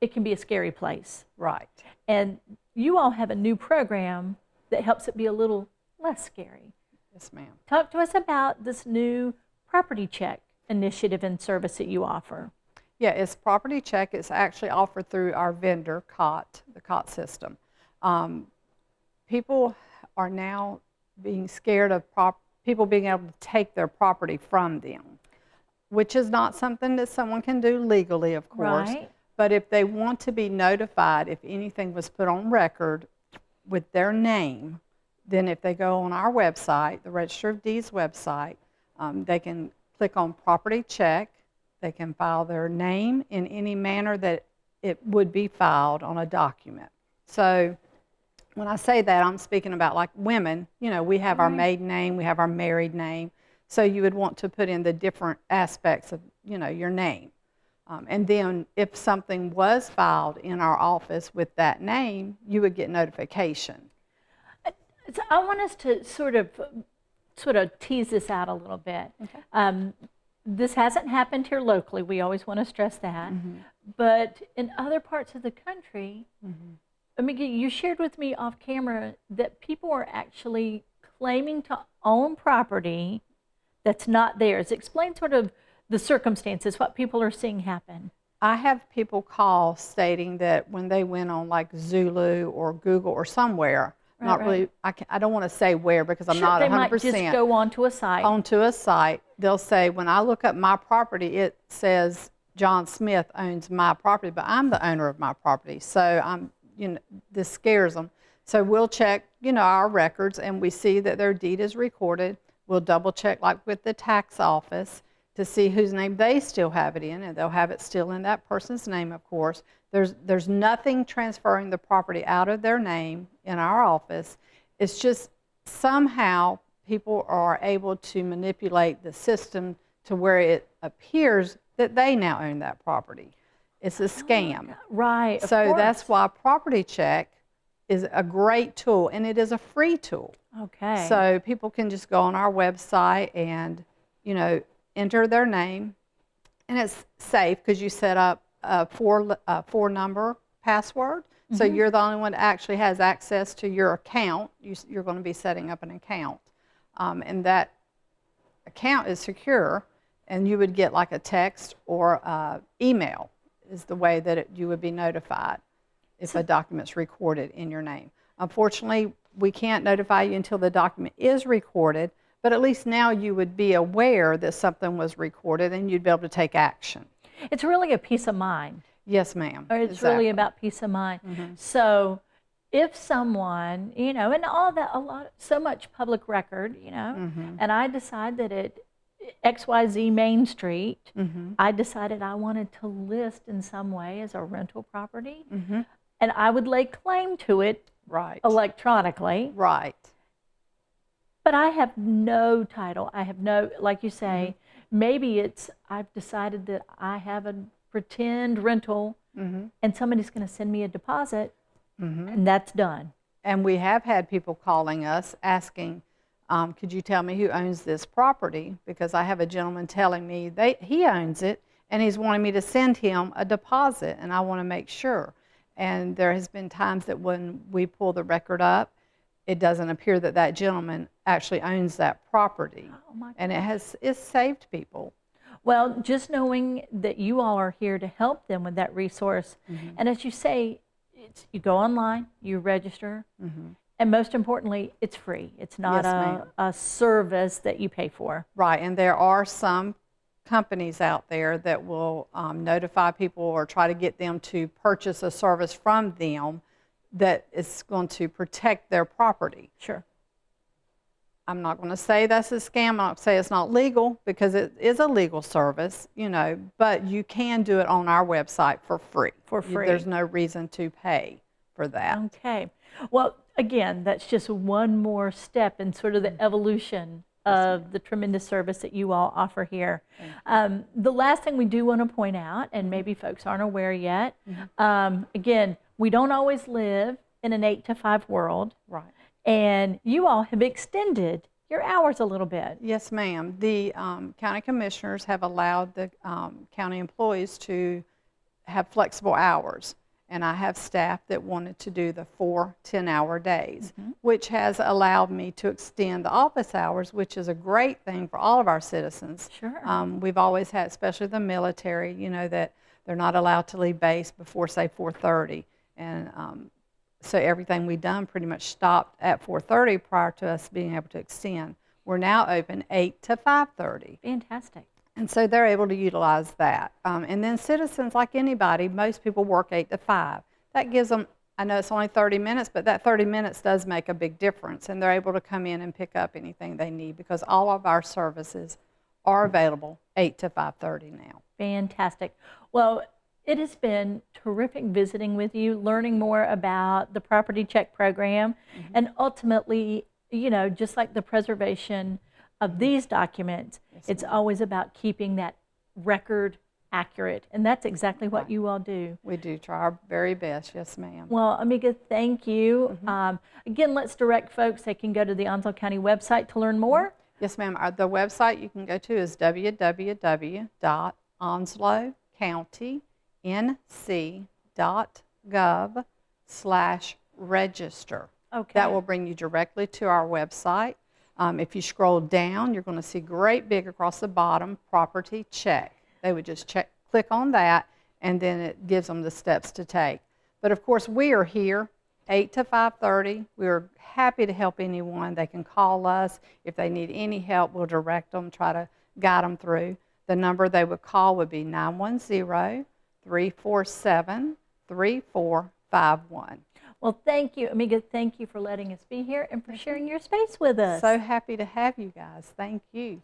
it can be a scary place. Right. And you all have a new program that helps it be a little less scary. Yes, ma'am. Talk to us about this new property check initiative and service that you offer. Yeah, it's property check. It's actually offered through our vendor, COT, the COT system. People are now being scared of people being able to take their property from them, which is not something that someone can do legally, of course. Right. But if they want to be notified if anything was put on record with their name, then if they go on our website, the Register of Deeds website, they can click on property check. They can file their name in any manner that it would be filed on a document. So when I say that, I'm speaking about like women. We have our maiden name, we have our married name. So you would want to put in the different aspects of, your name. And then if something was filed in our office with that name, you would get notification. So I want us to sort of tease this out a little bit. Okay. This hasn't happened here locally. We always want to stress that. But in other parts of the country, you shared with me off camera that people are actually claiming to own property that's not theirs. Explain sort of the circumstances, what people are seeing happen. I have people call stating that when they went on like Zulu or Google or somewhere, really, I don't want to say where because I'm not 100%. They might just go onto a site. Onto a site, they'll say, when I look up my property, it says John Smith owns my property, but I'm the owner of my property. So this scares them. So we'll check, our records, and we see that their deed is recorded. We'll double check like with the tax office. to see whose name they still have it in, and they'll have it still in that person's name, of course. There's nothing transferring the property out of their name in our office. It's just somehow people are able to manipulate the system to where it appears that they now own that property. It's a scam. Right. Of So course. that's why Property Check is a great tool, and it is a free tool. Okay. So people can just go on our website and, enter their name, and it's safe because you set up a four-number password. So you're the only one that actually has access to your account. You're going to be setting up an account, and that account is secure, and you would get like a text or email is the way that you would be notified if a document's recorded in your name. Unfortunately, we can't notify you until the document is recorded, but at least now you would be aware that something was recorded and you'd be able to take action. It's really a peace of mind. Yes, ma'am. Or it's really about peace of mind. So if someone, and all that, so much public record, and I decide that XYZ Main Street, I decided I wanted to list in some way as a rental property, and I would lay claim to it electronically. Right. But I have no title. I have no, like you say, maybe I've decided that I have a pretend rental and somebody's going to send me a deposit and that's done. And we have had people calling us asking, could you tell me who owns this property? Because I have a gentleman telling me he owns it and he's wanting me to send him a deposit, and I want to make sure. And there has been times that when we pull the record up, it doesn't appear that that gentleman actually owns that property. Oh my God. And it's saved people. Well, just knowing that you all are here to help them with that resource. And as you say, you go online, you register, and most importantly, it's free. It's not a service that you pay for. Right, and there are some companies out there that will notify people or try to get them to purchase a service from them that is going to protect their property. Sure. I'm not going to say that's a scam. I'm not going to say it's not legal, because it is a legal service, but you can do it on our website for free. For free. There's no reason to pay for that. Okay. Well, again, that's just one more step in sort of the evolution of the tremendous service that you all offer here. The last thing we do want to point out, and maybe folks aren't aware yet, again, we don't always live in an 8-to-5 world. Right. And you all have extended your hours a little bit. Yes, ma'am. The county commissioners have allowed the county employees to have flexible hours. And I have staff that wanted to do the 4 10-hour days, which has allowed me to extend the office hours, which is a great thing for all of our citizens. Sure. We've always had, especially the military, that they're not allowed to leave base before, say, 4:30. And so everything we've done pretty much stopped at 4:30 prior to us being able to extend. We're now open 8 to 5:30. Fantastic. And so they're able to utilize that. And then citizens, like anybody, most people work 8 to 5. That gives them, I know it's only 30 minutes, but that 30 minutes does make a big difference. And they're able to come in and pick up anything they need, because all of our services are available 8 to 5:30 now. Fantastic. Well, it has been terrific visiting with you, learning more about the Property Check program, and ultimately, just like the preservation of these documents, it's always about keeping that record accurate, and that's exactly what you all do. We do try our very best, yes, ma'am. Well, Amiga, thank you. Again, let's direct folks. They can go to the Onslow County website to learn more. Yes, ma'am. The website you can go to is www.onslowcountync.gov/register. Okay. That will bring you directly to our website. If you scroll down, you're going to see great big across the bottom, Property Check. They would just click on that, and then it gives them the steps to take. But of course, we are here 8 to 5:30. We're happy to help anyone. They can call us. If they need any help, we'll direct them, try to guide them through. The number they would call would be 910-347-3451. Well, thank you, Amiga. Thank you for letting us be here and for sharing your space with us. So happy to have you guys. Thank you.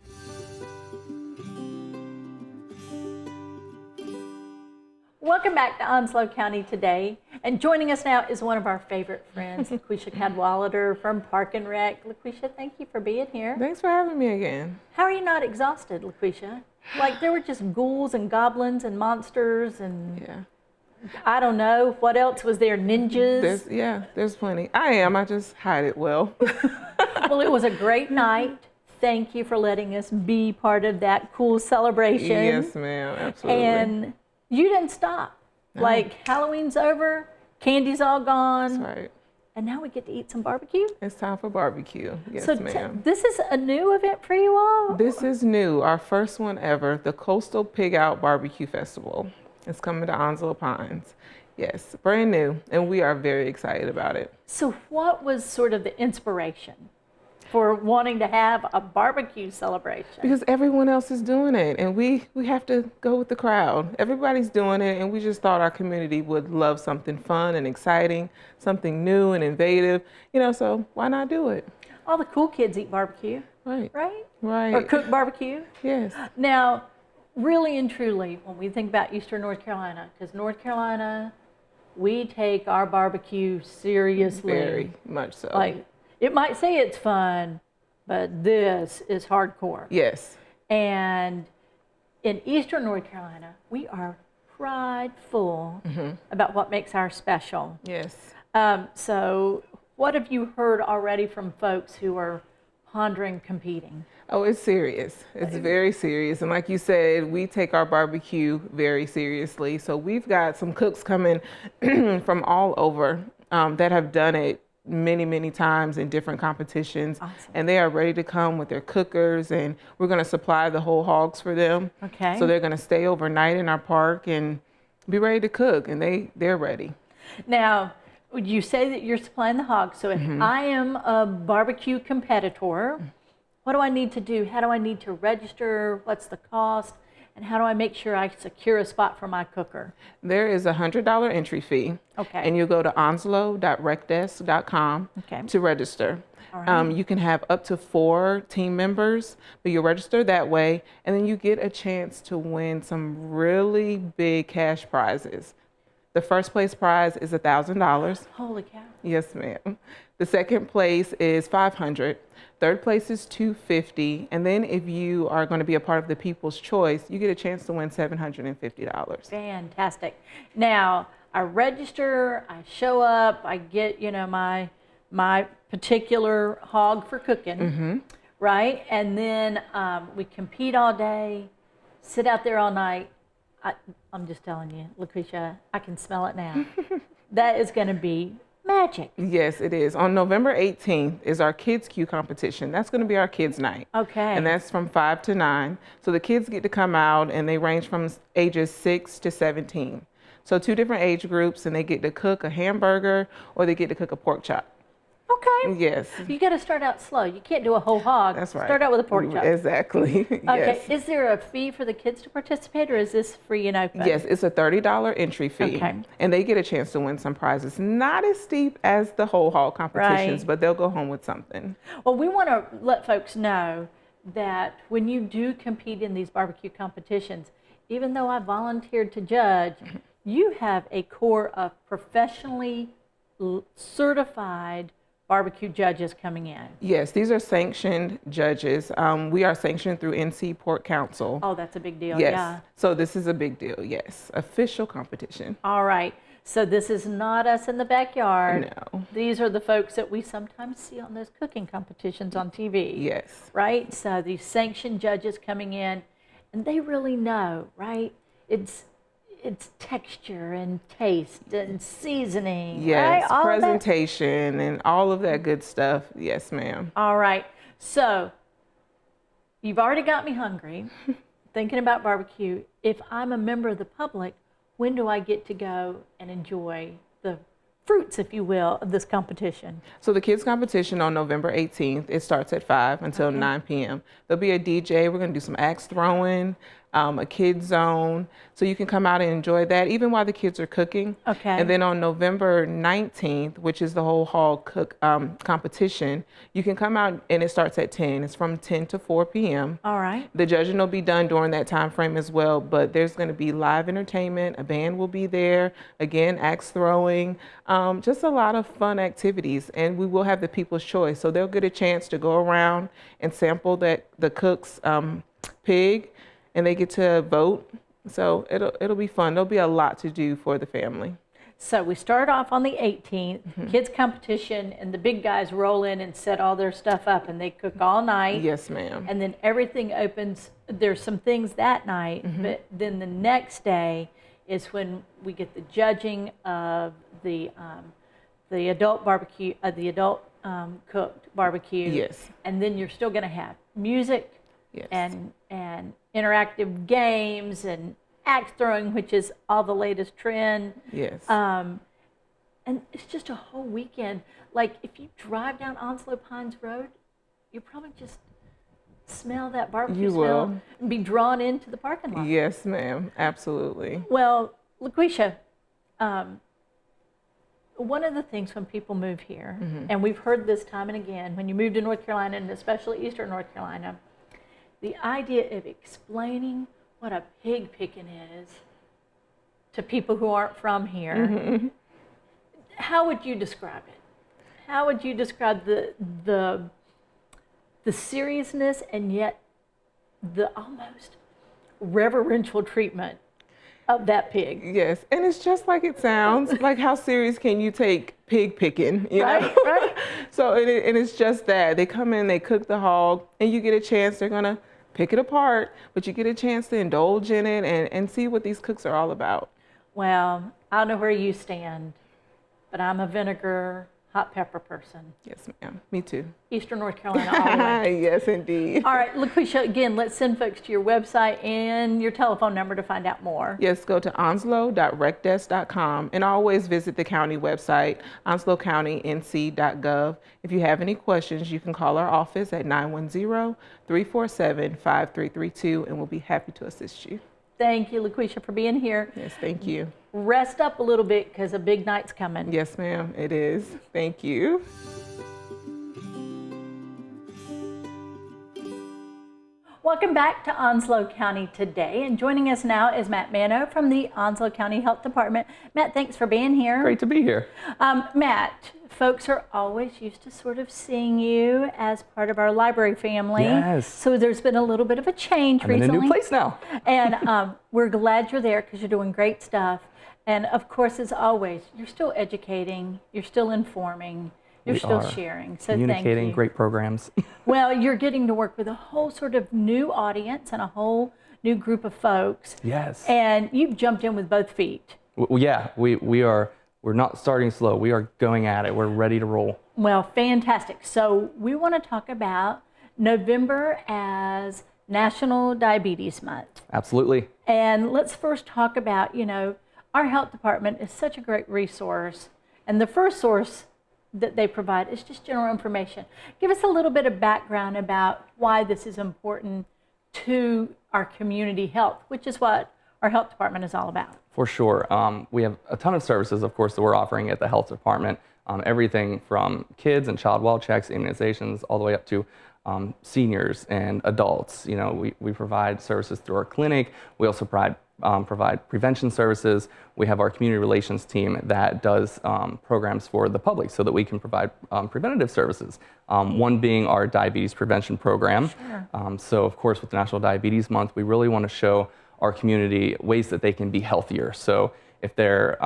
Welcome back to Onslow County Today. And joining us now is one of our favorite friends, LaQuisha Cadwallader from Park and Rec. LaQuisha, thank you for being here. Thanks for having me again. How are you not exhausted, LaQuisha? Like there were just ghouls and goblins and monsters and Yeah. I don't know, what else was there, ninjas? There's plenty. I am. I just hide it well. Well, it was a great night. Thank you for letting us be part of that cool celebration. Yes, ma'am. Absolutely. And you didn't stop. No. Like Halloween's over, candy's all gone, That's right. and now we get to eat some barbecue. It's time for barbecue. Yes, So ma'am. this is a new event for you all? This is new. Our first one ever, the Coastal Pig Out Barbecue Festival. It's coming to Onslow Pines. Yes, brand new, and we are very excited about it. So what was sort of the inspiration for wanting to have a barbecue celebration? Because everyone else is doing it, and we have to go with the crowd. Everybody's doing it, and we just thought our community would love something fun and exciting, something new and innovative, so why not do it? All the cool kids eat barbecue, Right. right? Right. Or cook barbecue. Yes. Now, really and truly, when we think about Eastern North Carolina, because North Carolina, we take our barbecue seriously. Very much so. Like, it might say it's fun, but this is hardcore. Yes. And in Eastern North Carolina, we are prideful about what makes ours special. Yes. So what have you heard already from folks who are pondering competing? Oh, it's serious. It's very serious. And like you said, we take our barbecue very seriously. So we've got some cooks coming from all over that have done it many, many times in different competitions. Awesome. And they are ready to come with their cookers, and we're going to supply the whole hogs for them. Okay. So they're going to stay overnight in our park and be ready to cook, and they're ready. Now, you say that you're supplying the hogs. So if I am a barbecue competitor, what do I need to do? How do I need to register? What's the cost? And how do I make sure I secure a spot for my cooker? There is a $100 entry fee. Okay. And you go to onslow.recdesk.com Okay. to register. All right. You can have up to 4 team members, but you register that way, and then you get a chance to win some really big cash prizes. The first place prize is $1,000. Holy cow. Yes, ma'am. The second place is $500. Third place is $250. And then if you are going to be a part of the People's Choice, you get a chance to win $750. Fantastic. Now, I register, I show up, I get, my particular hog for cooking, right? And then we compete all day, sit out there all night. I'm just telling you, LaQuisha, I can smell it now. That is going to be magic. Yes, it is. On November 18th is our Kids Q competition. That's going to be our kids' night. Okay. And that's from 5 to 9. So the kids get to come out, and they range from ages 6 to 17. So 2 different age groups, and they get to cook a hamburger or they get to cook a pork chop. Okay. Yes. You got to start out slow. You can't do a whole hog. That's right. Start out with a pork chop. Exactly. Okay. Yes. Is there a fee for the kids to participate, or is this free and open? Yes, it's a $30 entry fee. Okay. And they get a chance to win some prizes. Not as steep as the whole hog competitions, Right. but they'll go home with something. Well, we want to let folks know that when you do compete in these barbecue competitions, even though I volunteered to judge, you have a core of professionally certified barbecue judges coming in. Yes, these are sanctioned judges. We are sanctioned through NC Port Council. Oh, that's a big deal. Yes. Yeah. So this is a big deal. Yes. Official competition. All right. So this is not us in the backyard. No. These are the folks that we sometimes see on those cooking competitions on TV. Yes. Right? So these sanctioned judges coming in, and they really know, right? It's texture and taste and seasoning, Yes. right? All of that. Presentation and all of that good stuff. Yes, ma'am. All right. So you've already got me hungry, thinking about barbecue. If I'm a member of the public, when do I get to go and enjoy the fruits, if you will, of this competition? So the kids competition on November 18th, it starts at 5 until 9 p.m. There'll be a DJ. We're going to do some axe throwing. a kid zone. So you can come out and enjoy that even while the kids are cooking. Okay. And then on November 19th, which is the whole hall cook competition, you can come out and it starts at 10. It's from 10 to 4 p.m. All right. The judging will be done during that time frame as well, but there's going to be live entertainment. A band will be there. Again, axe throwing, just a lot of fun activities. And we will have the People's Choice. So they'll get a chance to go around and sample the cook's pig, and they get to vote. So it'll be fun. There'll be a lot to do for the family. So we start off on the 18th, kids competition, and the big guys roll in and set all their stuff up, and they cook all night. Yes, ma'am. And then everything opens. There's some things that night, but then the next day is when we get the judging of the adult barbecue, the adult cooked barbecue. Yes. And then you're still going to have music. Yes. And interactive games and axe throwing, which is all the latest trend. Yes. And it's just a whole weekend. Like if you drive down Onslow Pines Road, you probably just smell that barbecue You smell will. and be drawn into the parking lot. Yes, ma'am. Absolutely. Well, LaQuisha, one of the things when people move here, and we've heard this time and again, when you move to North Carolina, and especially Eastern North Carolina, the idea of explaining what a pig picking is to people who aren't from here, how would you describe it? How would you describe the seriousness and yet the almost reverential treatment of that pig? Yes, and it's just like it sounds. Like, how serious can you take pig picking? You know? Right. So, and it's just that. They come in, they cook the hog, and you get a chance, they're going to pick it apart, but you get a chance to indulge in it and see what these cooks are all about. Well, I don't know where you stand, but I'm a vinegar, hot pepper person. Yes, ma'am. Me too. Eastern North Carolina all the way. Yes, indeed. All right, LaQuisha, again, let's send folks to your website and your telephone number to find out more. Yes, go to onslow.recdesk.com and always visit the county website, onslowcountync.gov. If you have any questions, you can call our office at 910-347-5332, and we'll be happy to assist you. Thank you, LaQuisha, for being here. Yes, thank you. Rest up a little bit because a big night's coming. Yes, ma'am, it is. Thank you. Welcome back to Onslow County Today, and joining us now is Matt Mano from the Onslow County Health Department. Matt, thanks for being here. Great to be here. Matt, folks are always used to sort of seeing you as part of our library family. Yes. So there's been a little bit of a change I'm recently. in a new place now. And we're glad you're there because you're doing great stuff. And of course, as always, you're still educating, you're still informing, you're We still are sharing. So Communicating, thank you. great programs. Well, you're getting to work with a whole sort of new audience and a whole new group of folks. Yes. And you've jumped in with both feet. Yeah, we're not starting slow. We are going at it. We're ready to roll. Well, fantastic. So we want to talk about November as National Diabetes Month. Absolutely. And let's first talk about, our health department is such a great resource. And the first source that they provide is just general information. Give us a little bit of background about why this is important to our community health, which is what our health department is all about. For sure. We have a ton of services, of course, that we're offering at the health department. Everything from kids and child well checks, immunizations, all the way up to seniors and adults. We provide services through our clinic. We also provide prevention services. We have our community relations team that does programs for the public so that we can provide preventative services. One being our diabetes prevention program. Sure. So of course, with National Diabetes Month, we really want to show our community ways that they can be healthier. So if they're,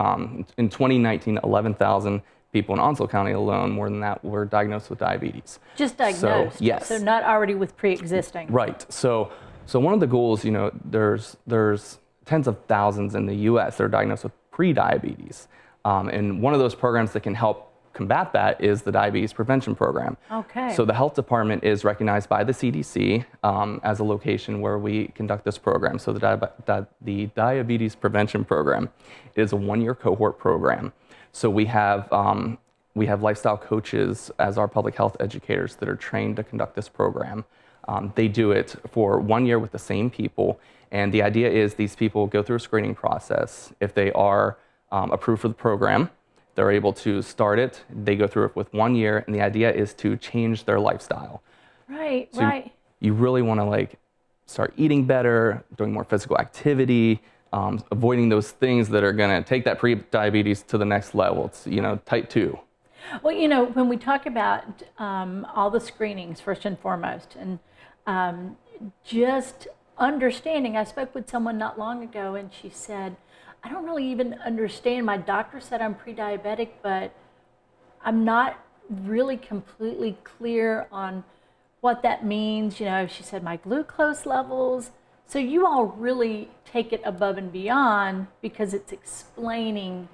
in 2019, 11,000 people in Onslow County alone, more than that, were diagnosed with diabetes. Just diagnosed. So, yes. So not already with pre-existing. Right. So one of the goals, there's tens of thousands in the U.S. that are diagnosed with pre-diabetes. And one of those programs that can help combat that is the diabetes prevention program. Okay. So the health department is recognized by the CDC as a location where we conduct this program. So the diabetes prevention program is a one-year cohort program. So we have lifestyle coaches as our public health educators that are trained to conduct this program. They do it for 1 year with the same people. And the idea is these people go through a screening process. If they are approved for the program, they're able to start it. They go through it with 1 year, and the idea is to change their lifestyle. Right, So right. you really want to like start eating better, doing more physical activity, avoiding those things that are going to take that pre-diabetes to the next level. It's, type 2. Well, when we talk about all the screenings, first and foremost, and just understanding, I spoke with someone not long ago, and she said, I don't really even understand. My doctor said I'm pre-diabetic, but I'm not really completely clear on what that means. She said my glucose levels. So you all really take it above and beyond because it's explaining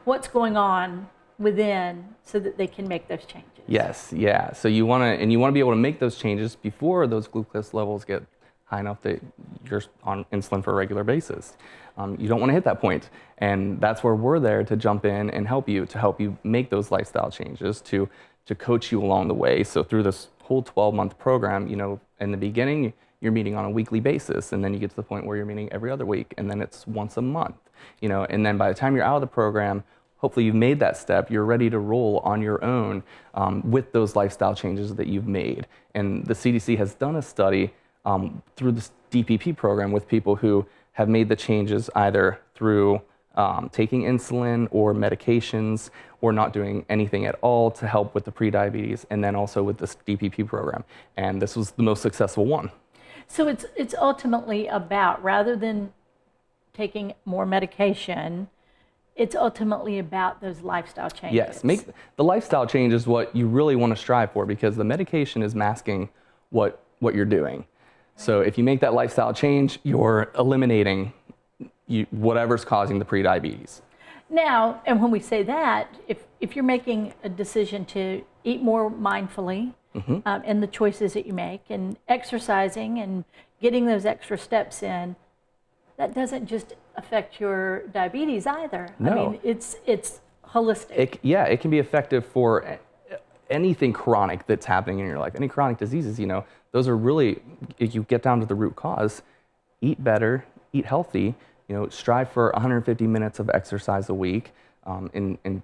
what's going on within so that they can make those changes. Yes, yeah. So you want to be able to make those changes before those glucose levels get high enough that you're on insulin for a regular basis. You don't want to hit that point, and that's where we're there to jump in and help you make those lifestyle changes, to coach you along the way. So through this whole 12-month program, in the beginning you're meeting on a weekly basis, and then you get to the point where you're meeting every other week, and then it's once a month. And then by the time you're out of the program, hopefully you've made that step, you're ready to roll on your own with those lifestyle changes that you've made. And the CDC has done a study through this DPP program with people who have made the changes either through taking insulin or medications or not doing anything at all to help with the prediabetes, and then also with this DPP program. And this was the most successful one. So it's ultimately about, rather than taking more medication, it's ultimately about those lifestyle changes. Yes, make the lifestyle change is what you really want to strive for, because the medication is masking what you're doing. So if you make that lifestyle change, you're eliminating whatever's causing the prediabetes. Now, and when we say that, if you're making a decision to eat more mindfully, and the choices that you make, and exercising and getting those extra steps in, that doesn't just affect your diabetes either. No. I mean, it's holistic. It can be effective for anything chronic that's happening in your life. Any chronic diseases, those are really, if you get down to the root cause, eat better, eat healthy, strive for 150 minutes of exercise a week, and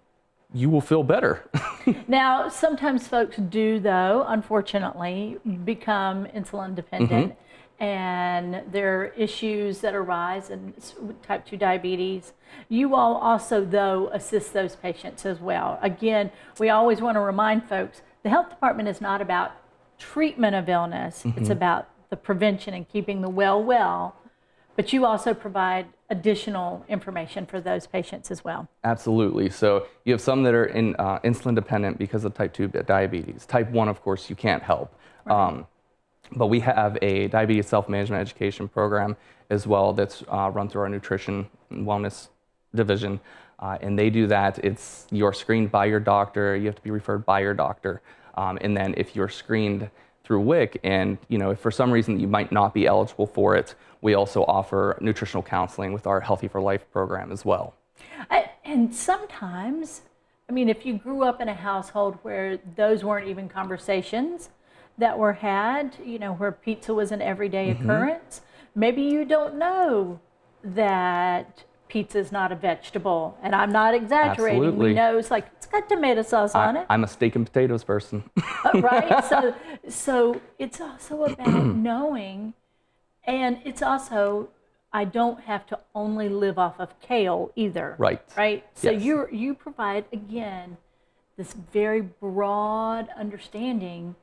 you will feel better. Now, sometimes folks do, though, unfortunately, become insulin dependent, and there are issues that arise in type 2 diabetes. You all also, though, assist those patients as well. Again, we always want to remind folks, the health department is not about treatment of illness. It's about the prevention and keeping the well, but you also provide additional information for those patients as well. Absolutely. So you have some that are insulin dependent because of type 2 diabetes. Type 1, of course, you can't help. Right. But we have a diabetes self-management education program as well that's run through our nutrition and wellness division. And they do that. You're screened by your doctor. You have to be referred by your doctor. And then if you're screened through WIC, and if for some reason you might not be eligible for it, we also offer nutritional counseling with our Healthy for Life program as well. And sometimes, if you grew up in a household where those weren't even conversations that were had, where pizza was an everyday occurrence, maybe you don't know that pizza is not a vegetable. And I'm not exaggerating. Absolutely. We know it's got tomato sauce on it. I'm a steak and potatoes person. Right? So it's also about knowing, and it's also, I don't have to only live off of kale either. Right. Right? So Yes. you provide, again, this very broad understanding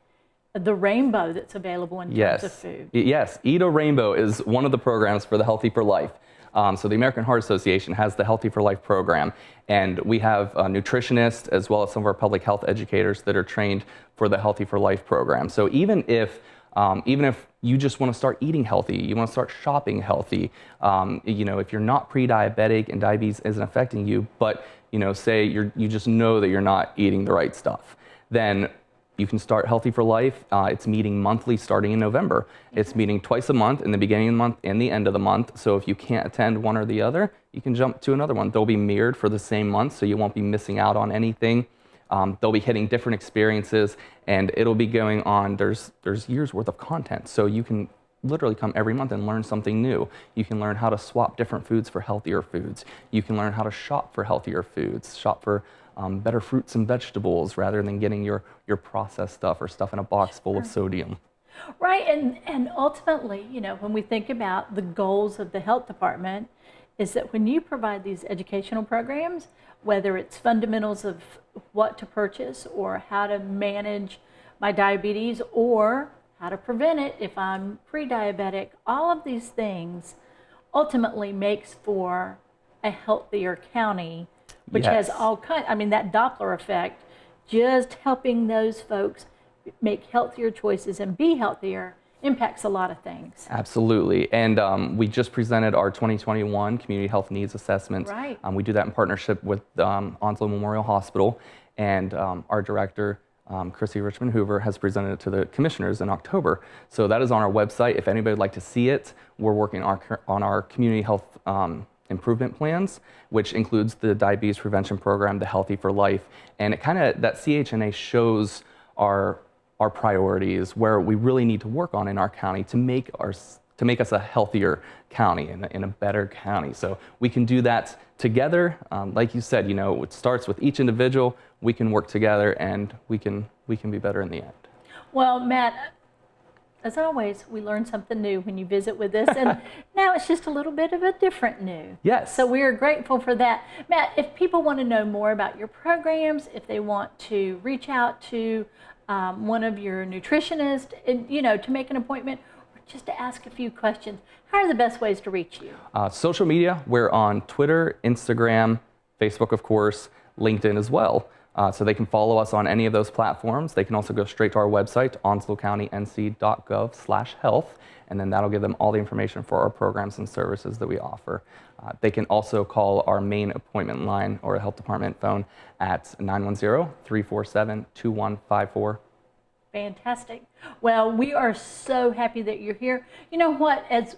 of the rainbow that's available in terms of food. Yes, Eat a Rainbow is one of the programs for the Healthy for Life. So the American Heart Association has the Healthy for Life program, and we have nutritionists as well as some of our public health educators that are trained for the Healthy for Life program. So even if you just want to start eating healthy, you want to start shopping healthy, if you're not pre-diabetic and diabetes isn't affecting you, but say you just know that you're not eating the right stuff, then you can start Healthy for Life. It's meeting monthly starting in November. It's meeting twice a month, in the beginning of the month and the end of the month. So if you can't attend one or the other, you can jump to another one. They'll be mirrored for the same month, so you won't be missing out on anything. They'll be hitting different experiences, and it'll be going on. There's years worth of content, so you can literally come every month and learn something new. You can learn how to swap different foods for healthier foods. You can learn how to shop for healthier foods, shop for better fruits and vegetables rather than getting your processed stuff or stuff in a box full of sodium. Right, and ultimately, when we think about the goals of the health department, is that when you provide these educational programs, whether it's fundamentals of what to purchase or how to manage my diabetes or how to prevent it if I'm pre-diabetic, all of these things ultimately makes for a healthier county, which has all kinds, that Doppler effect, just helping those folks make healthier choices and be healthier impacts a lot of things. Absolutely. And we just presented our 2021 Community Health Needs Assessments. Right. We do that in partnership with Onslow Memorial Hospital, and our director, Chrissy Richmond Hoover, has presented it to the commissioners in October. So that is on our website. If anybody would like to see it, we're working on our community health improvement plans, which includes the diabetes prevention program, the Healthy for Life, and it that CHNA shows our priorities, where we really need to work on in our county to make us a healthier county and a better county. So we can do that together. Like you said, it starts with each individual. We can work together, and we can be better in the end. Well, Matt, as always, we learn something new when you visit with us, and now it's just a little bit of a different new. Yes. So we are grateful for that. Matt, if people want to know more about your programs, if they want to reach out to one of your nutritionists, and, to make an appointment, or just to ask a few questions, how are the best ways to reach you? Social media, we're on Twitter, Instagram, Facebook, of course, LinkedIn as well. So they can follow us on any of those platforms. They can also go straight to our website, onslowcountync.gov/health, and then that'll give them all the information for our programs and services that we offer. They can also call our main appointment line or health department phone at 910-347-2154. Fantastic. Well, we are so happy that you're here. You know what? It's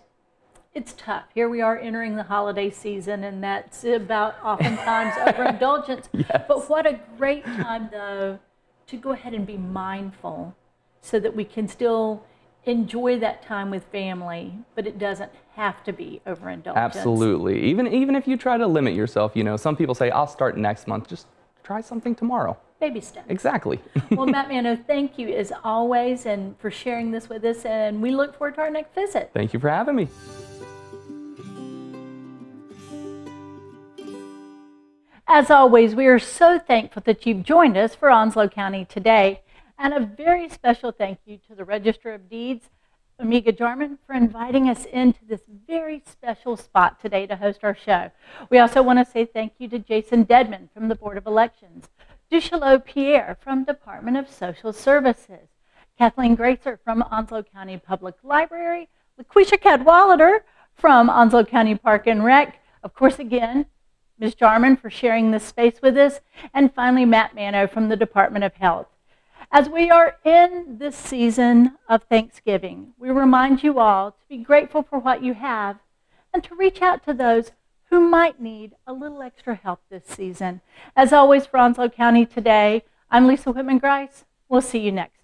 tough. Here we are entering the holiday season, and that's about oftentimes overindulgence. Yes. But what a great time, though, to go ahead and be mindful so that we can still enjoy that time with family, but it doesn't have to be overindulgence. Absolutely. Even if you try to limit yourself, some people say, I'll start next month. Just try something tomorrow. Baby steps. Exactly. Well, Matt Mano, thank you as always, and for sharing this with us, and we look forward to our next visit. Thank you for having me. As always, we are so thankful that you've joined us for Onslow County Today, and a very special thank you to the Register of Deeds, Amiga Jarman, for inviting us into this very special spot today to host our show. We also want to say thank you to Jason Dedman from the Board of Elections, Duchelot Pierre from Department of Social Services, Kathleen Gracer from Onslow County Public Library, LaQuisha Cadwallader from Onslow County Park and Rec, of course, again, Ms. Jarman for sharing this space with us, and finally Matt Mano from the Department of Health. As we are in this season of Thanksgiving, we remind you all to be grateful for what you have and to reach out to those who might need a little extra help this season. As always, for Onslow County Today, I'm Lisa Whitman-Grice. We'll see you next time.